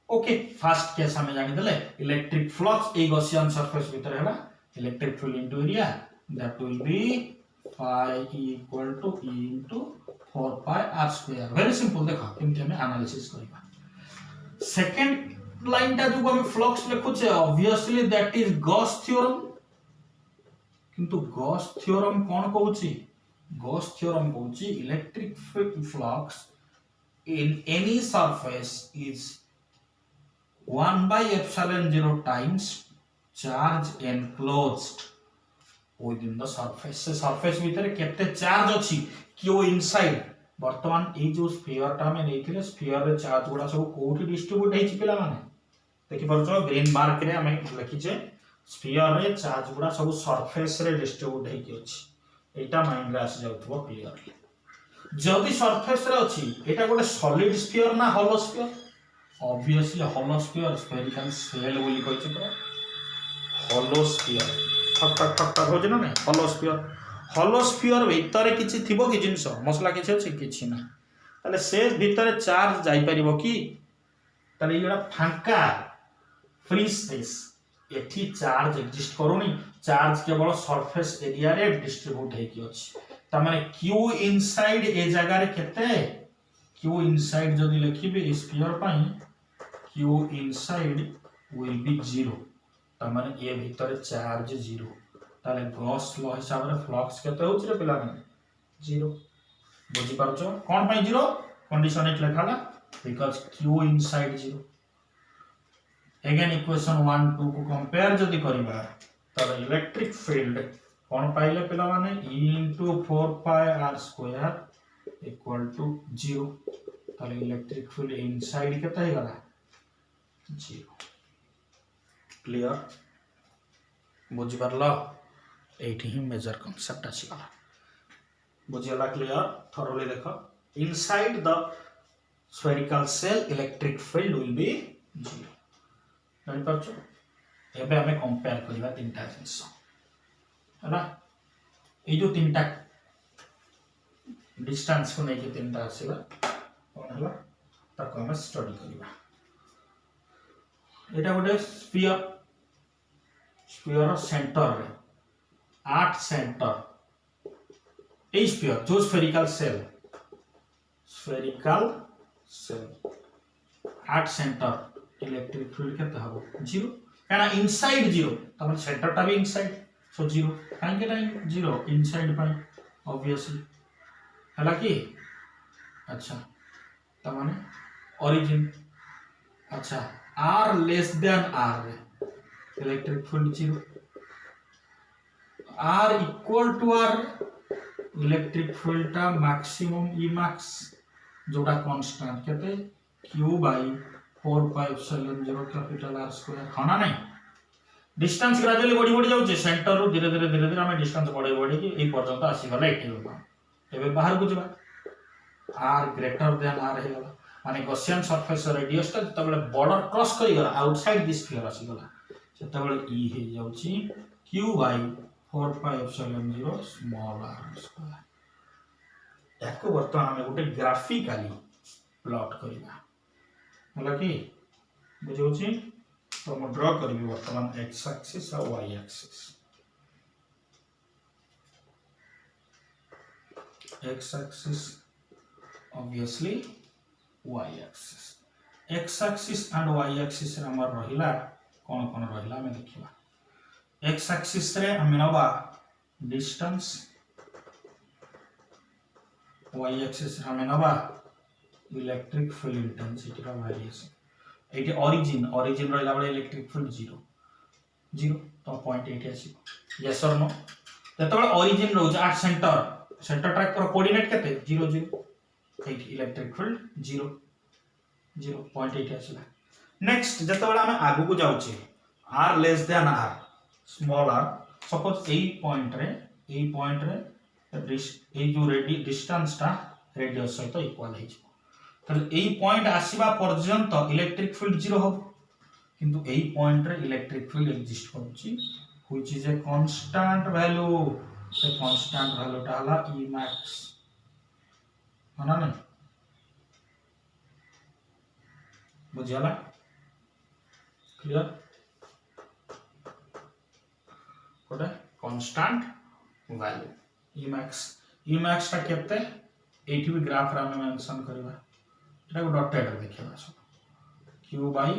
ओके फर्स्ट केस हमें जानि देले इलेक्ट्रिक फ्लक्स ए गॉसियन सरफेस भीतर हैला electric field into area that will be phi equal to E into 4 pi r square. Very simple. देखो केमते हमें एनालिसिस करबा. सेकंड लाइन ता जो हम फ्लक्स लिखु छे obviously that is Gauss theorem, किंतु गॉस थ्योरम कोन कहूची? गॉस थ्योरम कहूची electric flux in any surface is 1 by epsilon 0 times charge enclosed within the surface. से सरफेस भीतर केते चार्ज अछि क्यू इनसाइड. वर्तमान ए जो स्फीयर टा में नेथिले स्फीयर रे चार्ज गुडा सब कोठी डिस्ट्रीब्यूट हेछि पिला माने देखि परछो ग्रीन मार्क रे हम लिखि छे स्फीयर रे चार्ज गुडा सब सरफेस रे डिस्ट्रीब्यूट हेछि अछि. एटा माइंड रे आसी जाउथबो क्लियरली. जदि सरफेस रे अछि एटा गोटे सॉलिड स्फीयर ना hollow sphere? Obviously hollow sphere. Spherical shell बोली कहै छै होलो स्फीयर. ठक ठक ठक ठक हो जे ना होलो स्फीयर. हॉलो स्फीयर भितर किछि थिबो कि जिंस मसला किछि अछि किछि ना ताले से भितर चार्ज जाई परिबो कि ताले एटा फांका फ्री स्पेस एठी चार्ज एग्जिस्ट करूनी चार्ज केवल सरफेस एरिया रे डिस्ट्रीब्यूट हे कि अछि ता माने q इनसाइड ए जगह रे केते q इनसाइड जदि लिखिबे स्फीयर पई q इनसाइड विल बी 0 ता माने ए भितर चार्ज 0 ताले गॉस लॉ हिसाब रे फ्लक्स केते होछ रे पिला माने 0 बुझी पारछो कोन पई 0 कंडीशन एट लिखाला because q inside 0 again equation 1 2 को कंपेयर जदि करिबा तब इलेक्ट्रिक फील्ड कोन पाइले पिला माने E * 4 pi r² equal to 0 ताले इलेक्ट्रिक फील्ड इनसाइड केते हे गला 0 क्लियर बुझी पारलो एठी ही मेजर कांसेप्ट अछि गला बुझियला क्लियर थोरली देखो inside the spherical cell electric field will be 0 जानि परछो एबे हमें कंपेयर करबा तीनटा जिंस हला ए जो तीनटा डिस्टेंस को नै के तीनटा आसीबा कोन हला ताको हम स्टडी करबा एटा गोटे स्फीयर सेंटर रे 8 सेंटर ए स्फीयर जो spherical shell 8 centre electric field केते हबो 0 काना इनसाइड 0 तमन सेंटर टा भी इनसाइड सो 0 काहे के टाइम 0 इनसाइड पाई ऑब्वियसली हला कि अच्छा तमने ओरिजिन अच्छा r लेस देन r रे electric field 0 r equal to r electric field टा मैक्सिमम e max जोड़ा कांस्टेंट केते q bye 4 pi epsilon 0 capital r square खाना नहीं डिस्टेंस ग्रेजुअली बढ़ी जाउछे सेंटर रो धीरे धीरे हमें डिस्टेंस बढ़ी कि ए पर्यंत आसी गला एठी होबा एबे बाहर को जबा r ग्रेटर देन r हे गला माने गॉसियन सरफेस रेडियस ता तबले बॉर्डर क्रॉस करी गला आउटसाइड दिस स्फीयर आसी गला तबले e हे जाउची q bye 4 pi epsilon 0 small r square याको वर्तमान हमें गोटे ग्राफिकली प्लॉट करिबा हला कि बुझौछि तो हम ड्रा करबी वर्तमान x एक्सिस और y axis x axis obviously y axis x axis and y axis रे हमर रहिला कोन कोन रहिला हम देखिबा x एक्सिस रे हम नबा डिस्टेंस y एक्सिस रे हम नबा इलेक्ट्रिक फील्ड इंटेंसिटी का वेरिएशन एटी ओरिजिन रहला बले इलेक्ट्रिक फील्ड 0 तो पॉइंट 8 आसी यस और नो जतबे ओरिजिन रहउ 8 सेंटर ट्रैक पर कोऑर्डिनेट केते 0 0 8 इलेक्ट्रिक फील्ड 0 0.8 आसीला नेक्स्ट जतबे हम आगु को जाउछे r less than r small r suppose ए पॉइंट रे ए जो डिस्टेंस ता रेडियस सहित इक्वल हे ताले ए पॉइंट आसीबा पर्यंत इलेक्ट्रिक फील्ड 0 हो किंतु ए पॉइंट रे इलेक्ट्रिक फील्ड एग्जिस्ट करूची which is a constant value से कांस्टेंट वैल्यू ता हला e max माना नहीं बुझियाला क्लियर कोटा कांस्टेंट वैल्यू e max ता केते एठी भी ग्राफ रा में मेंशन करबा एटा को डॉटेड देखिबा सब q bye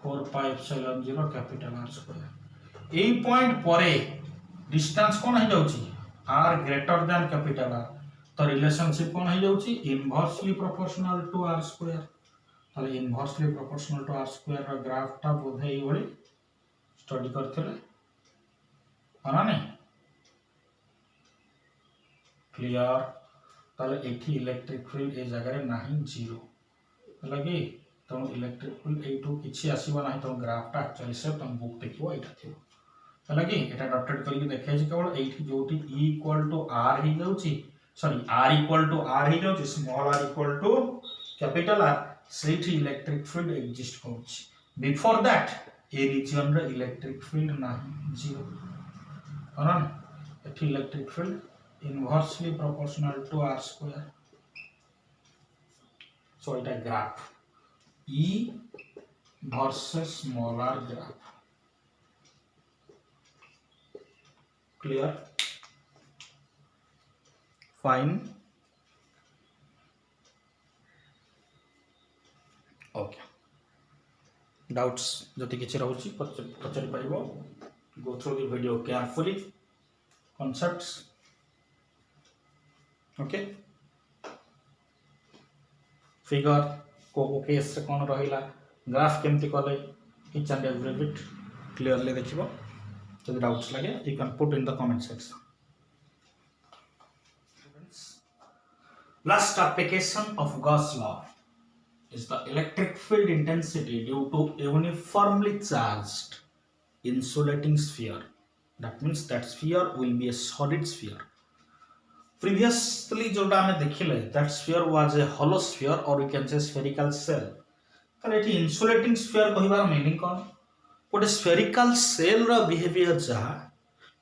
4 pi epsilon 0 capital r square ए पॉइंट परे डिस्टेंस कोन हे जाउची r greater than capital r तो रिलेशनशिप कोन हे जाउची inversely proportional to r square ताले inversely proportional to r square रा ग्राफ ता बोधे ए बडी स्टडी करथिले हाना नहीं क्लियर ताले एठी इलेक्ट्रिक फील्ड ए जगह रे नाही 0 लगे तो इलेक्ट्रिक फील्ड ए2 किछि आसीबा नाही तो ग्राफ ता एक्चुअली से तुम बुक देखिबो एटा थिबो लगे एटा डॉटेड करके देखाइ छी केवल एठी जोटी e इक्वल टू r हे जाउची sorry r equal to r हे जाउची small r equal to capital r सेठी इलेक्ट्रिक फील्ड एग्जिस्ट करूची बिफोर दैट ए रीजन रे इलेक्ट्रिक फील्ड नाही 0 अनन एठी electric field inversely proportional to r square. So it a graph E versus small r graph. Clear? Fine. Okay. Doubts जति किछि रहउछि पचरि परिबो. Go through the video carefully. Concepts. Okay. Figure को केस रे कोन रहिला, ग्राफ केमति कले, each and every bit clearly देखिबो. If doubts lage, you can put in the comment section. Last application of Gauss law is the electric field intensity due to uniformly charged insulating sphere. That means that sphere will be a solid sphere. Previously जोटा हमें देखिले, that sphere was a hollow sphere or we can say spherical shell. ताले एठी insulating sphere कहिबार मीनिंग कोन? गोटे spherical shell रो बिहेवियर जहा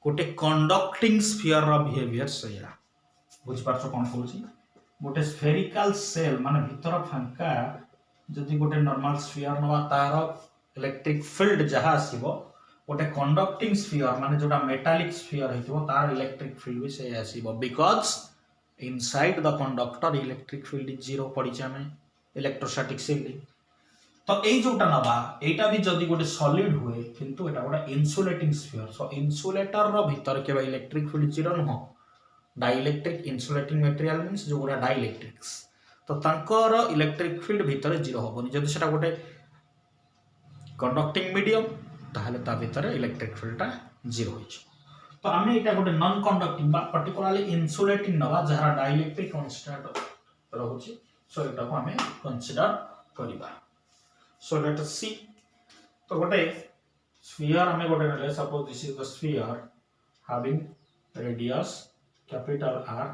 गोटे conducting sphere रो बिहेवियर सया. बुझ पारछो कोन कहूची? गोटे spherical shell माने भीतर फांका जदि गोटे normal sphere नवा तार electric field जहा आसीबो, गोटे conducting sphere माने जोटा metallic sphere हेतिबो तार electric field भी से आसीबो, because inside the conductor electric field is zero पड़ी जामे electrostatic shielding. तो एई जोटा नबा एटा भी जदि गोटे सॉलिड हुए किंतु एटा गोटा इंसुलेटिंग स्फीयर, सो इंसुलेटर रो भीतर केबा इलेक्ट्रिक फील्ड जीरो न हो. डाइलेक्ट्रिक इंसुलेटिंग मटेरियल मींस जो गोटा डाइलेक्ट्रिक्स, तो तांकर इलेक्ट्रिक फील्ड भीतर जीरो होबनी. जदि सेटा गोटे कंडक्टिंग मीडियम ताहले ता भीतर इलेक्ट्रिक फील्ड ता जीरो होई छ. तो आमे एटा गोटे नॉन कंडक्टिंग बा पर्टिकुलरली इंसुलेटिंग नबा जहां डाइलेक्ट्रिक कांस्टेंट रहउची, सो एटा को आमे कंसीडर करिबा. So let us see. तो गोटे sphere हमें गोटे ले, suppose this is the sphere having radius capital R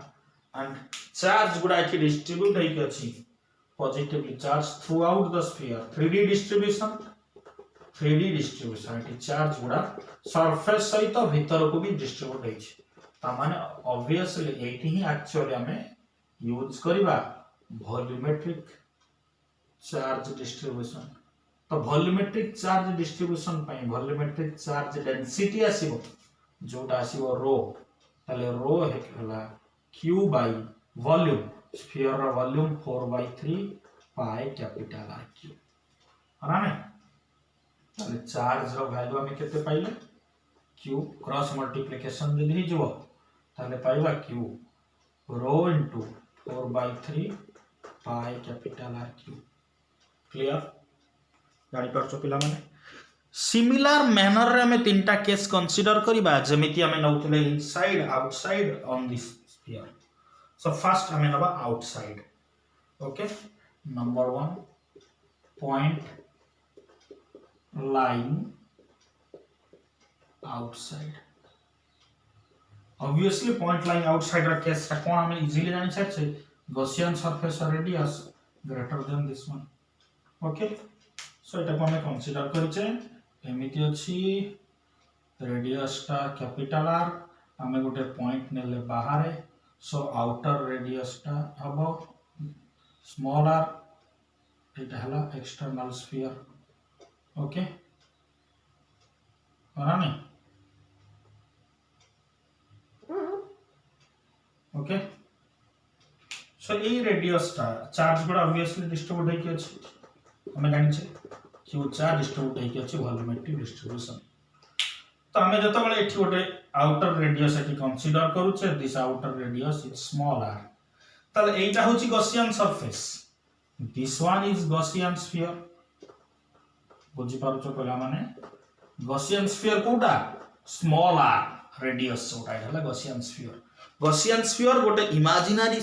and charge गुडा एठी distribute होई के अछि positively charged throughout the sphere. 3D distribution एठी charge गुडा surface सहित भीतर को भी distribute होई छै. ता माने obviously एठी ही actually हमें यूज करिबा volumetric charge distribution. तो वॉल्यूमेट्रिक चार्ज डिस्ट्रीब्यूशन पई वॉल्यूमेट्रिक चार्ज डेंसिटी आसीबो जोटा आसीबो रो, ताले रो हेला q बाय वॉल्यूम, स्फीयर रो volume 4/3 pi capital r q. आरामे ताले चार्ज रो वैल्यू हमें केते पाइले, q क्रॉस मल्टीप्लिकेशन जदी हि जबो ताले पाइबा q रो into 4/3 pi capital r q. Clear? गाड़ी पर पिला माने सिमिलर मैनर रे हमें तीनटा केस कंसीडर करिबा, जेमिति हमें नउतले inside outside on this sphere. So first हमें नबा outside. Okay, number 1 point lies outside. Obviously point lies outside रा केस रा कोन हमें इजीली जानि छै छै Gaussian surface radius greater than this one. Okay, so एटा को हमें कंसीडर करिचे एमिति अछि रेडियस टा कैपिटल R, हमें गोटे पॉइंट नेले बाहर, सो आउटर रेडियस टा हबो स्मॉल r, एटा हला एक्सटर्नल स्फीयर. ओके, माने ओके, सो ए रेडियस टा चार्ज गुडा ऑब्वियसली डिस्ट्रीब्यूट होई के अछि, हमें जानि छै q चार्ज डिस्ट्रीब्यूट होई के अछि वॉल्यूमेट्रिक डिस्ट्रीब्यूशन. तो हमें जतो बळे एठी गोटे आउटर रेडियस एठी कंसीडर करू छै, this outer radius is small r. तले एटा होछि Gaussian surface, this one is Gaussian sphere. बुझि पारु छ पहिला माने गॉसियन स्फीयर कोटा स्मॉल r रेडियस ओटा हला गॉसियन स्फीयर. गॉसियन स्फीयर गोटे इमेजिनरी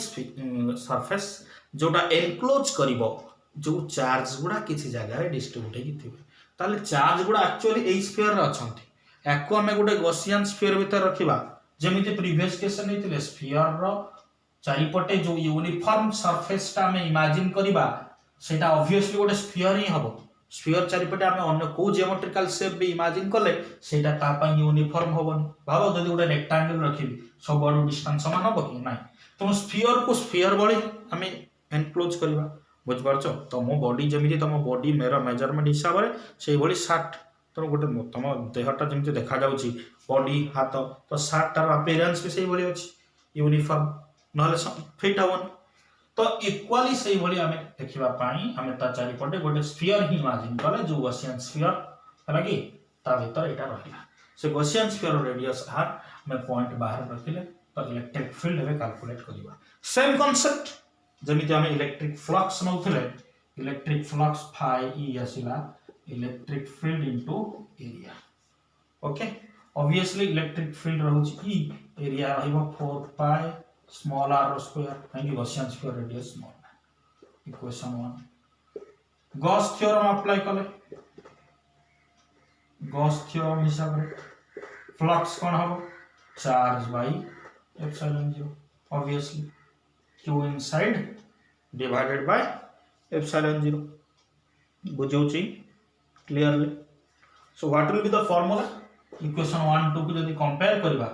सरफेस जोटा एनक्लोज करिवो जो चार्ज गुडा किसी जगह रे डिस्ट्रीब्यूट हेकि थिबे, ताले चार्ज गुडा एक्चुअली ए स्फीयर रे अछंती. एको हमें गोटे गॉसियन स्फीयर भीतर रखिबा, जेमिति प्रीवियस केस नै थिले स्फीयर रो चारिपटे जो यूनिफॉर्म सरफेस टा हमें इमेजिन करिबा, सेटा ऑब्वियसली गोटे स्फीयर ही हबो. स्फीयर चारिपटे आम अन्य को जियोमेट्रिकल शेप भी इमेजिन कले सेटा तापाई यूनिफॉर्म होबनी भाव जदि गोटे रेक्टांगल रखिबि सब आड़ डिस्टेंस समान होबो कि नाही तो स्फीयर को स्फीयर बळी आम एनक्लोज करबा बुझ पारछो तो मो बॉडी जमिति तम बॉडी मेरा मेजरमेंट हिसाब रे सेही भली शार्ट तो गोटे तम देहटा जमिति देखा जाउची बॉडी हाथ तो शार्ट तार अपीयरेंस भी सेही भली अछि यूनिफॉर्म नहले फिट होबनी तो इक्वाली से भली आमे देखिबा पाई आमे ता चारि पटे गोटे स्फीयर ही इमेजिन कले जो गॉसियन स्फीयर हला कि ता भीतर एटा रहिला से गॉसियन स्फीयर रेडियस r में पॉइंट बाहर रखिले तो इलेक्ट्रिक फील्ड हवे कैलकुलेट करिबा सेम कांसेप्ट जमिति आमे इलेक्ट्रिक फ्लक्स नउथिले इलेक्ट्रिक फ्लक्स फाई ई आसिला electric field into area okay obviously electric field रहउची ई एरिया रहिबो 4 पाई small r square and Gaussian sphere radius small equation 1 Gauss theorem apply कले Gauss theorem हिसाब रे फ्लक्स कोन हबो charge by epsilon 0 obviously q inside divided by epsilon 0 बुझौची clearly so what will be the formula equation 1 2 को जदी कंपेयर करबा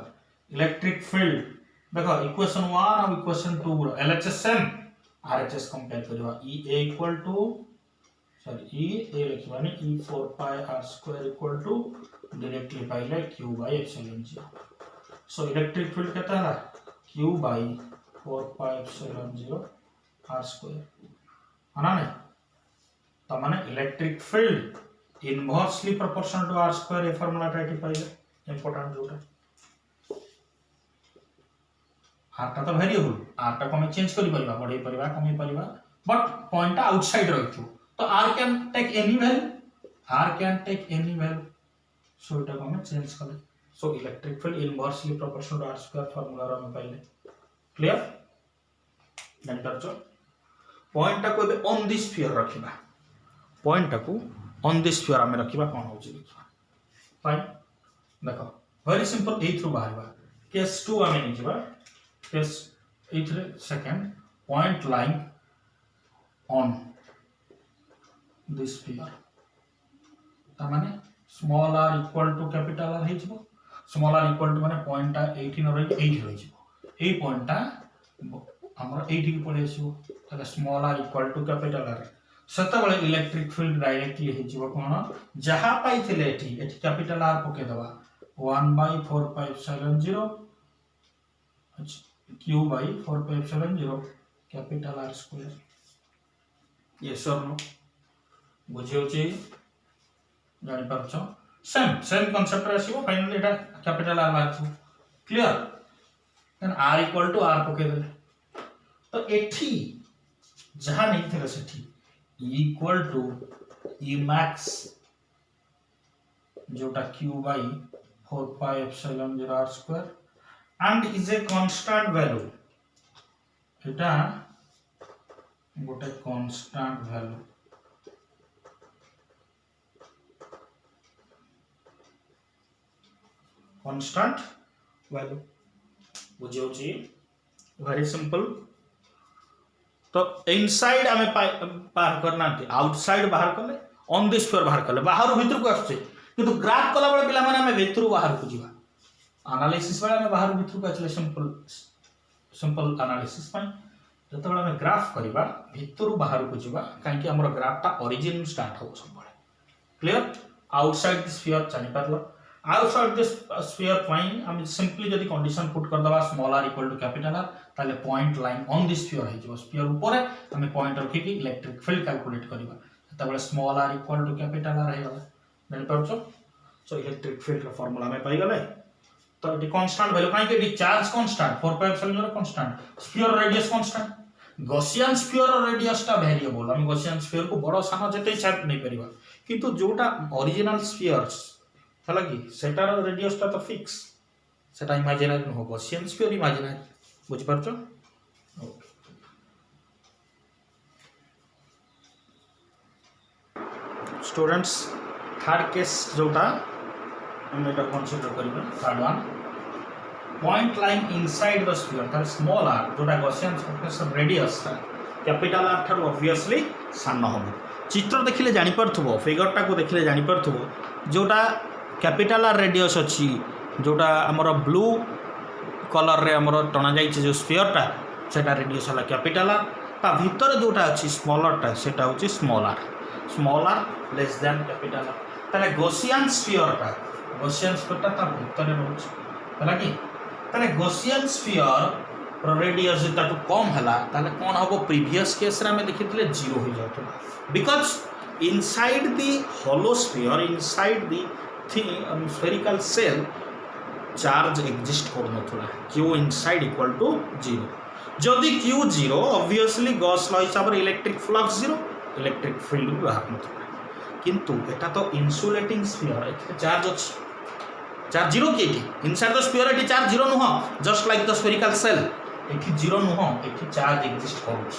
इलेक्ट्रिक फील्ड देखो इक्वेशन 1 और equation 2 LHS same RHS compare करबा E equal to sorry E लिखबानी E 4 pi r square equal to directly पाइले q by epsilon 0 so electric field केता है q bye 4 pi epsilon 0 r square आना नहीं तो माने electric field inversely proportional to r square ए फार्मूला टाइप पाइले इंपोर्टेंट जोटा आरटा तो वेरिएबल आरटा को हम चेंज करि परिबा बढ़ाई परिबा कमी परिबा बट पॉइंट आउटसाइड रखियो तो R can take any value so इटा को हम चेंज कले so electric field inversely proportional to R square formula रो हम पाइले क्लियर जानि परछो पॉइंट को बे ऑन दिस स्फीयर रखिबा पॉइंट को ऑन दिस स्फीयर हम रखिबा कोन होची देखिबा फाइन देखो वेरी सिंपल ए थ्रू बाहरबा केस 2 हम निजिबा Case 8 second point lying on this sphere ता माने small r equal to capital r हिजबो स्मॉल r इक्वल टू माने पॉइंट 18 रही 8 रहिजबो ए पॉइंट हमर 8 की पड़े आसीबो ताले small r equal to capital R सता बळे इलेक्ट्रिक फील्ड डायरेक्टली हिजबो कोन जहा पाइथिले एठी कैपिटल R पके दबा 1/4 पाई एप्सिलॉन 0 अच्छा q by 4 pi epsilon 0 capital R square yes or no बुझियोची जानि परछो सेम कांसेप्ट रे आसीबो फाइनली एटा कैपिटल R मारछु clear then R equal to R पके देले तो एठी जहां नहीं थे सेठी E equal to E max जोटा q by 4 pi epsilon 0 R square and is a constant value eta gote constant value बुझियोची वेरी सिंपल तो इनसाइड हमें बाहर करना आउटसाइड बाहर कले ऑन दिस स्फीयर बाहर कले बाहर भीतर को आछे किंतु ग्राफ कला बळे पिला माने हमें भीतर बाहर को जीवा एनालिसिस वाला में बाहर भीतर को आछले सिंपल एनालिसिस पई जत बळे में ग्राफ करबा भीतर बाहर को जीवा काहे कि हमर ग्राफ ता ओरिजिन स्टार्ट हो सब बळे क्लियर आउटसाइड द स्फीयर जानि पारलो आउटसाइड द स्फीयर पई हम सिंपली जदी कंडीशन पुट कर दबा small r equal to capital R ताले point line on the sphere है जो स्फीयर ऊपर है हमें पॉइंट रखी कि इलेक्ट्रिक फील्ड कैलकुलेट करबा तब बळे small r equal to capital R है जानि पारछो सो इलेक्ट्रिक फील्ड का फार्मूला में पाई गले तो ये कांस्टेंट वैल्यू काहे कि charge constant 4 pi epsilon 0 constant sphere radius constant Gaussian sphere radius टा वेरिएबल हम गॉसियन स्फीयर को बड़ सानो जते चार्ट नहीं परिबा किंतु जोटा ओरिजिनल स्फीयर्स हला कि सेटार रेडियस टा तो फिक्स सेटा इमेजिनरी न हो गॉसियन स्फीयर इमेजिनरी बुझ परछो स्टूडेंट्स थर्ड केस जोटा हम एटा कंसीडर करिबा third one point line inside the sphere that small r जोटा Gaussian sphere radius capital R Thar obviously सान हो चित्र देखिले जानि परथबो फिगरटा को देखिले जानि परथबो जोटा कैपिटल आर रेडियस अच्छी जोटा आमर ब्लू कलर रे आमर टना जाइए जो स्फीयरटा सेटा रेडियस है कैपिटल आर ता भितर जोटा अच्छी स्मॉलरटा सेटा होची small r less than capital R ताले गॉसियन स्फीयरटा ता भितर रहउछ हला कि ताले गॉसियन स्फीयर रेडियस ताटू कम हला ताले कोन हबो प्रीवियस केस रे हमें देखितले 0 हो जातला because inside the hollow sphere inside the spherical cell charge exist कर नथुला q इनसाइड इक्वल टू 0 जदि q 0 ऑब्वियसली गॉस लॉ हिसाब रे इलेक्ट्रिक फ्लक्स 0 इलेक्ट्रिक फील्ड भी बाहर नथुला किंतु एटा तो इंसुलेटिंग स्फीयर एथे चार्ज अछि चार्ज 0 के इनसाइड द स्फीयर एटी चार्ज 0 नुह just like the spherical shell एठी 0 नुह एठी चार्ज एग्जिस्ट करूछ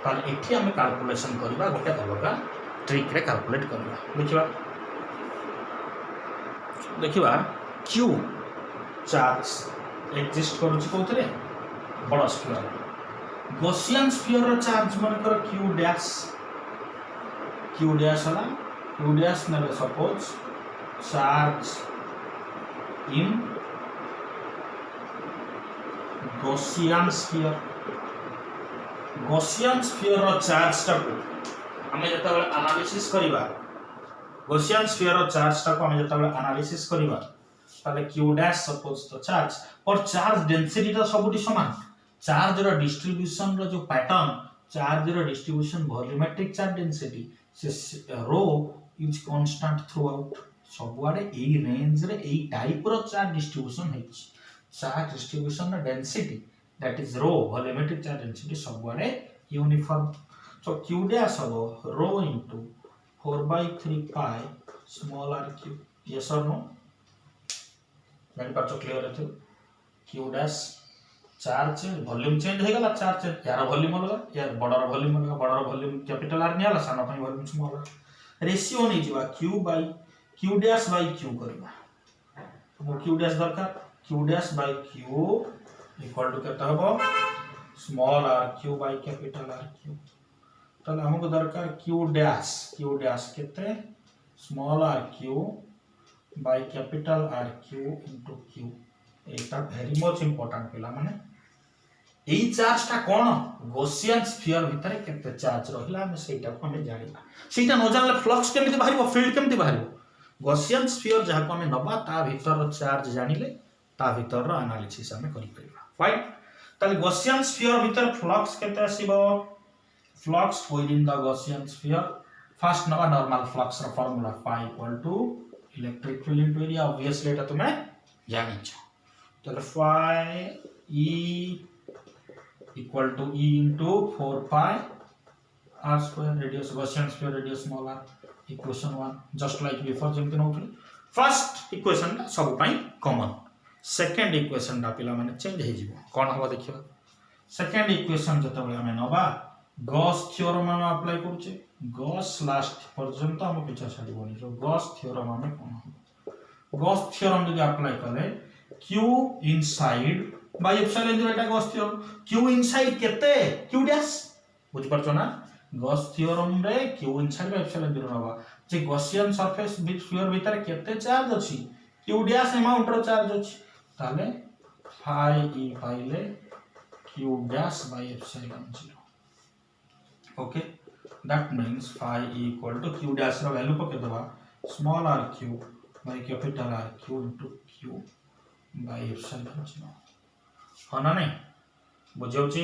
ताल एठी हम कैलकुलेशन करबा गोटे अलग ट्रिक रे कैलकुलेट करबा देखिबा q चार्ज एग्जिस्ट करूछ कोथरे बड़ स्फीयर गॉसियन स्फीयर रो चार्ज मन कर q डैश हला q डैश ने suppose charge in Gaussian sphere रो चार्ज टा को हमें जता एनालिसिस करिबा गॉसियन स्फीयर रो चार्ज टा को हमें जता एनालिसिस करिबा ताले q डैश सपोज तो चार्ज और चार्ज डेंसिटी ता सबुटी समान चार्ज रो डिस्ट्रीब्यूशन रो जो पैटर्न चार्ज रो डिस्ट्रीब्यूशन वॉल्यूमेट्रिक चार्ज डेंसिटी से रो इज कांस्टेंट थ्रू आउट सबुआडे ए रेंज रे ए टाइप रो चार्ज डिस्ट्रीब्यूशन है चार्ज डिस्ट्रीब्यूशन रो डेंसिटी दैट इज रो वॉल्यूमेट्रिक चार्ज डेंसिटी सबुआडे यूनिफॉर्म सो q डैश हो रो into 4/3 pi small r cube yes और नो जानि पाछो क्लियर है q dash charge volume change हो गला चार्ज यार वॉल्यूम अलग यार बडर वॉल्यूम कैपिटल r नियाला सानो पई वॉल्यूम स्मॉल r रेशियो नै जिवा q डैश बाय q करबा तो q डैश दरकार q dash by q equal to केता हबो small r q by capital r q तले हमको दरकार q डैश केते small r q by capital r q into q एटा वेरी मच इंपोर्टेंट पिला माने एई चार्ज टा कोन गॉसियन स्फीयर भितरे केते चार्ज रहिला हम सेटा को हम जानिबा सेटा न जानले फ्लक्स केमिति बाहरिबो फील्ड केमिति बाहरिबो गॉसियन स्फीयर जहा को हम नबा ता भीतर चार्ज जानिले ता भीतर रो एनालिसिस हम करि परिबा फाइन ताले गॉसियन स्फीयर भीतर फ्लक्स केते आसीबो flux within the Gaussian sphere first नबा नॉर्मल फ्लक्स रो formula phi equal to electric field into area obviously एटा तुमे जानिछो तो phi e equal to e into 4 pi r square radius Gaussian sphere radius small r equation 1 just like before जेमति नउथले फर्स्ट इक्वेशन ता सब पई कॉमन सेकंड इक्वेशन ता पिला माने चेंज हे जिवो कोन हबो देखिबा सेकंड इक्वेशन जता बेला हम नबा गॉस थ्योरम हम अप्लाई करछे गॉस लास्ट पर्यंत हम पिछा छाडीबोनी जो गॉस थ्योरम हम कोन हबो गॉस थ्योरम जदि अप्लाई करे q inside by epsilon 0 एटा गॉस थ्योरम q inside केते q डैश बुझ परछो ना गॉस थ्योरम रे q inside by epsilon 0 नबा जे गॉसियन सरफेस विथ स्फीयर भीतर केते चार्ज अछि q डैश अमाउंट रो चार्ज अछि ताले phi e पाइले q dash by epsilon 0 okay that means phi e equal to q dash रो वैल्यू पके दबा small r cube by capital R cube into q by epsilon 0 हना नहीं बुझौची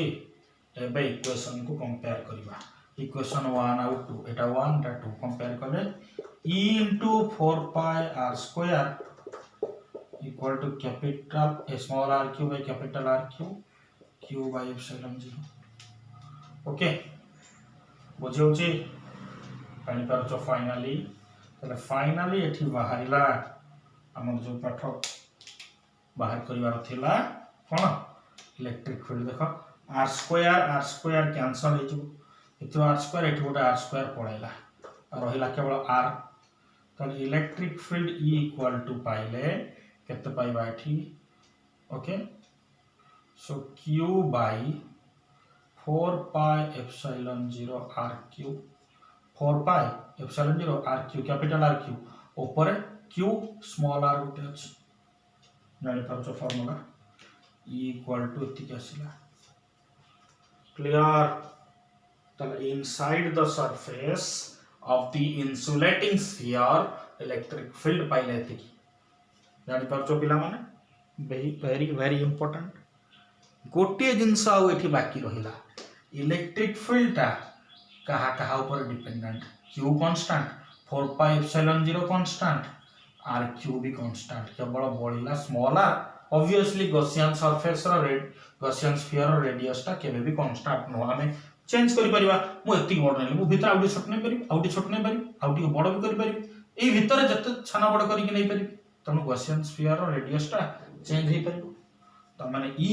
एबे इक्वेशन को कंपेयर करबा इक्वेशन 1 आउट 2 एटा 1 टा 2 कंपेयर करले e into 4 pi r square equal to capital small r cube by capital R cube q by epsilon 0 okay बुझौची पानी पर जो फाइनली तले फाइनली एठी बाहरिला हमर जो पाठ बाहर करिवार थिला कोन इलेक्ट्रिक फील्ड देखो r स्क्वायर कैंसल हे जो एतो r स्क्वायर एतो गोटे r स्क्वायर पळैला रहिला केवल r त electric field e equal to पाइले केते पाइबा एठी okay so q bye 4 pi epsilon 0 r cube 4 pi epsilon 0 R q capital R q ऊपर क्यू स्मॉल आर गोटे अछि जानि पारछो फार्मूला E इक्वल टू एतिक आसिला क्लियर तले inside the surface of the insulating sphere electric field पाइले एतिक जानि पारछो पिला माने वेरी वेरी इंपोर्टेंट गोटे जिनस आउ एठी बाकी रहिला इलेक्ट्रिक फील्ड ता कहा कहा ऊपर dependent q constant 4 pi epsilon 0 constant r q भी कांस्टेंट केवल बळिला small r obviously Gaussian surface रो गॉसियन स्फीयर रो रेडियस ता केबे भी कांस्टेंट नो हमें चेंज करि परिबा मु एति बड़ नै मु भीतर आउटी छोट नै परिबी आउटी छोट नै परिबी आउटी बड़ भी करि परिबी एई भीतर जते छाना बड़ करि कि नै परिबी तनु गॉसियन स्फीयर रो रेडियस ता चेंज हे परिबो त माने e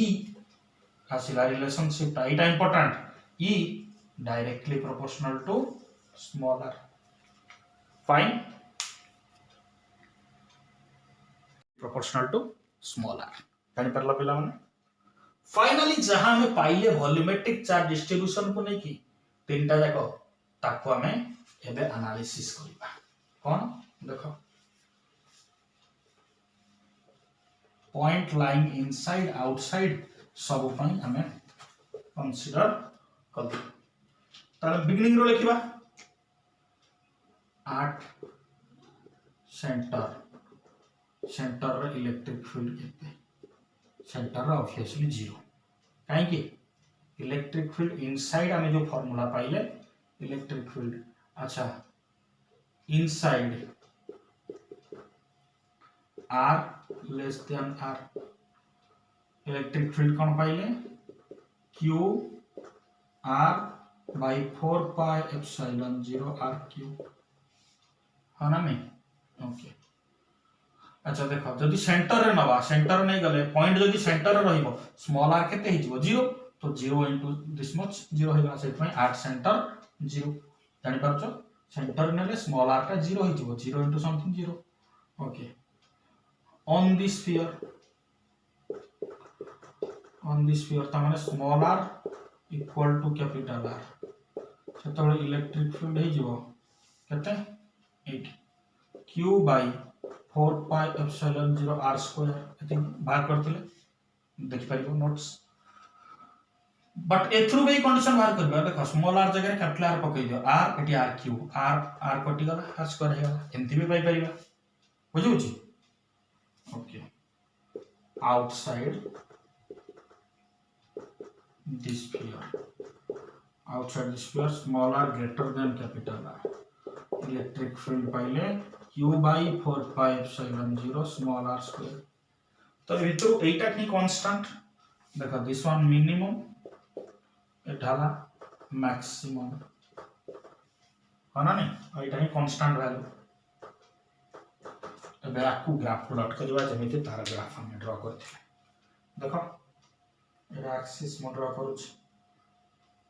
आसिला रिलेशनशिप ता इटा important e directly proportional to smaller fine proportional to smaller जानि परला पिला माने फाइनली जहां हमें पाइले वॉल्यूमेट्रिक चार्ज डिस्ट्रीब्यूशन को नहीं की तीनटा जाको ताको हमें एबे एनालिसिस करिबा कोन देखो पॉइंट लाइंग इनसाइड आउटसाइड सब पई हमें कंसीडर कर ताले बिगिनिंग रो लिखिबा 8 सेंटर रो इलेक्ट्रिक फील्ड केते सेंटर रो ऑब्वियसली 0 काहे कि इलेक्ट्रिक फील्ड इनसाइड हमें जो फार्मूला पाइले इलेक्ट्रिक फील्ड अच्छा inside r less than r electric field कोन पाइले q r by 4 pi epsilon 0 r cube है ना नहीं ओके अच्छा देखो जदि सेंटर रे नबा सेंटर नहीं गले पॉइंट जदि सेंटर रे रहिबो स्मॉल r केते हिजबो 0 तो 0 into this much 0 होइबा सेट में 8 सेंटर 0 जानि परछो सेंटर नेले स्मॉल r ता 0 हिजबो 0 into something 0 okay on this sphere ता माने small r equal to capital R सेतबे इलेक्ट्रिक फील्ड हे जिवो केते 8 q by 4 pi epsilon 0 r square एति बाहर करथिले देख पारिबो नोट्स बट एथ्रु बे कंडीशन बाहर करबा देखो स्मॉल r जगह कैपिटल R पकई दियो r eighty r q r कटि गला r स्क्वायर हे गला एंति भी पाई परिबा बुझुची okay outside this sphere outside the sphere small r greater than capital R electric field पाइले q by 4 pi epsilon 0 small r square तो इतो एटा की कांस्टेंट देखो दिस वन मिनिमम एठाला मैक्सिमम है ना नहीं एटा ही कांस्टेंट वैल्यू एबे आपको ग्राफ प्लॉट करबा जेमिति तार ग्राफ हम ड्रा करथिले देखो एटा एक्सिस में ड्रा करूछ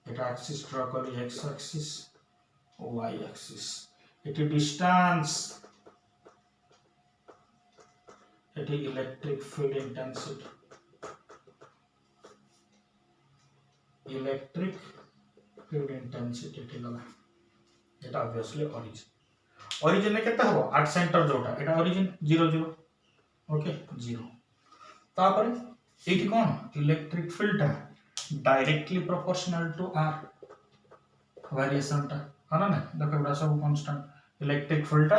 एटा एक्सिस ड्रा करी x axis y axis eighty distance eighty electric field intensity eighty लगा एटा ऑब्वियसली ओरिजिन ने केते हो 8 सेंटर जोटा एटा ओरिजिन 0 0 ओके 0 तापर एठी कोन electric field directly proportional to r variation ता है ना देखो एटा सब constant electric field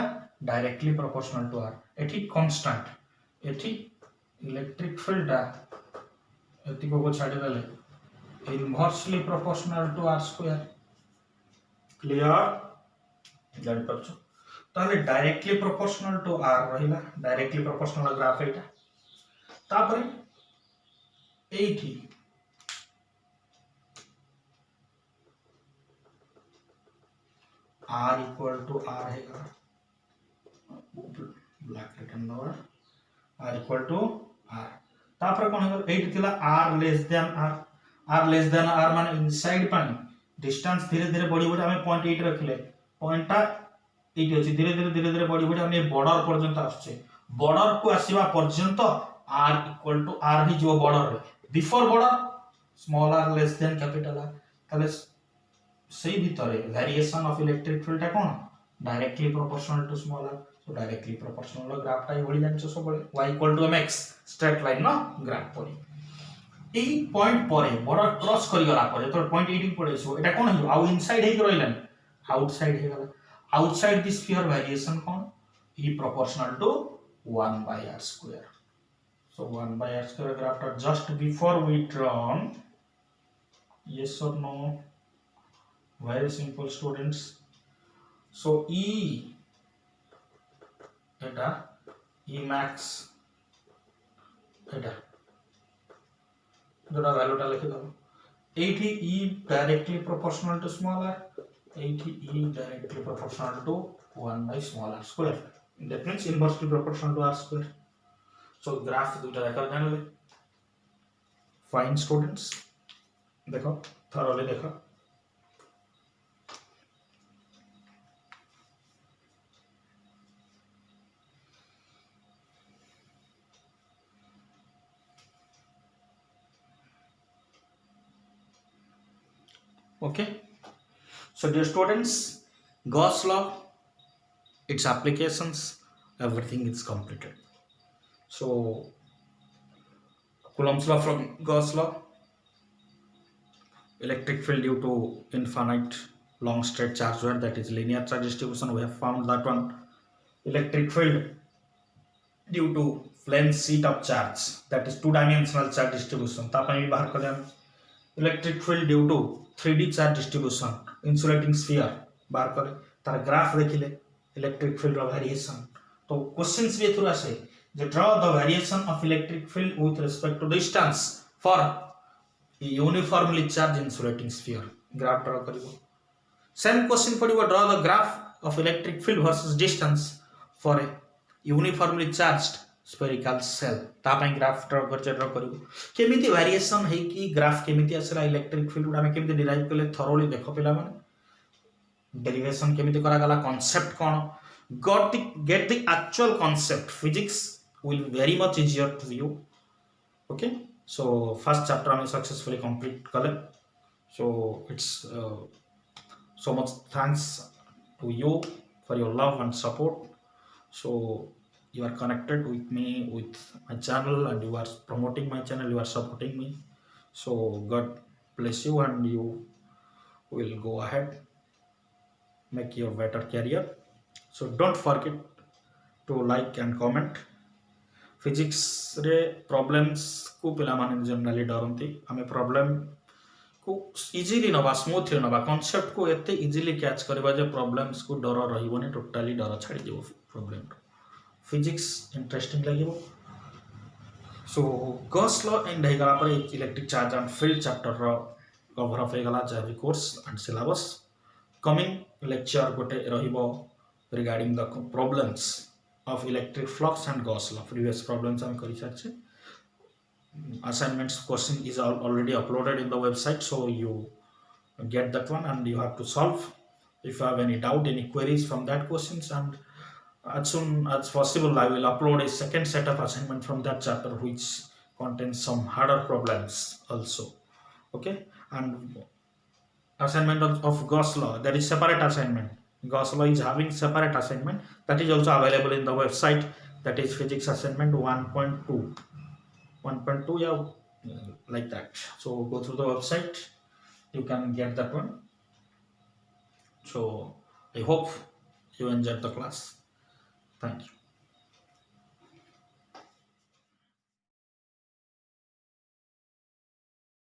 directly proportional to r एठी कांस्टेंट एठी इलेक्ट्रिक फील्ड एति को छाडी देले inversely proportional to r square clear जानि परछो ताले डायरेक्टली प्रोपोर्शनल टू r रहिला डायरेक्टली प्रोपोर्शनल ग्राफ एटा तापर एठी r equal to r है black return number r equal to r तापर कोन है 8 थिला r लेस देन r माने इनसाइड पानी डिस्टेंस धीरे धीरे बढ़ी बढ़ी हमें 0.8 रखले पॉइंटटा एटी अछि धीरे धीरे बढ़ी बढ़ी हमें बॉर्डर पर्यंत आछे बॉर्डर को आसीबा पर्यंत r equal to r ही जो बॉर्डर रे before border small r less than capital R ताले से भितर वेरिएशन ऑफ इलेक्ट्रिक फील्ड है कौन directly proportional to small r so directly proportional graph type बढी जानिछ सब y = mx स्ट्रेट लाइन न ग्राफ परी एई पॉइंट परे बॉर्डर क्रॉस करि गला परे तो पॉइंट 18 पड़े सो एटा कोन हो आउ इनसाइड हे रहलन आउटसाइड हे गला outside this sphere variation cone e proportional to 1 by r square so 1 by r square graph just before we drawn yes or no very simple students so e eta e max eta जोटा वैल्यूटा लिखि दबो एठी e directly proportional to small r एठी e directly proportional to 1 by small r square that means inversely proportional to r square so graph दुटा देखा जानले fine students देखो thoroughly देखो okay so dear students Gauss law its applications everything is completed so Coulomb's law from Gauss law electric field due to infinite long straight charge wave that is linear charge distribution we have found that one electric field due to plane sheet of charge that is two dimensional charge distribution तापन भी बाहर कर दें electric field due to 3D charge distribution insulating sphere बाहर करें तार ग्राफ देखिले इलेक्ट्रिक फील्ड ऑफ वेरिएशन तो क्वेश्चंस भी थोड़ा से जो draw the variation of electric field with respect to distance for uniformly charge insulating sphere graph draw करिवो सेम क्वेश्चन पडिवो draw the graph of electric field versus distance for a uniformly charged spherical shell तापई ग्राफ ड्रॉ करिवो केमिति वेरिएशन है कि ग्राफ केमिति आसला इलेक्ट्रिक फील्ड उडा में केमिति डिराइव करले थरोली देखो पिला माने डेरिवेशन केमिति करा गला concept cone get the actual concept physics will be very much easier to you okay so first chapter I successfully complete kale so it's so much thanks to you for your love and support so you are connected with me with my channel and you are promoting my channel you are supporting me so God bless you and you will go ahead make your better career so don't forget to like and comment physics रे problems को पिला माने जनरली डरंती हमें problem को इजीली नबा स्मूथली नबा कांसेप्ट को एते इजीली कैच करबा जे problems को डर रहिबोनी टोटली डर छाडी देबो problem physics interesting lagibo so Gauss law and हेगला पर electric charge and field chapter रो कवर अप हेगला जे course and syllabus coming lecture गोटे रहिबो regarding the problems of electric flux and Gauss law previous problems हम करि सारछे assignments question is already uploaded in the website so you get that one and you have to solve if you have any doubt any queries from that questions and as soon as possible I will upload a second set of assignment from that chapter which contains some harder problems also okay and assignment of Gauss law that is separate assignment Gauss law is having separate assignment that is also available in the website that is physics assignment 1.2 yeah like that so go through the website you can get that one so I hope you enjoyed the class thank you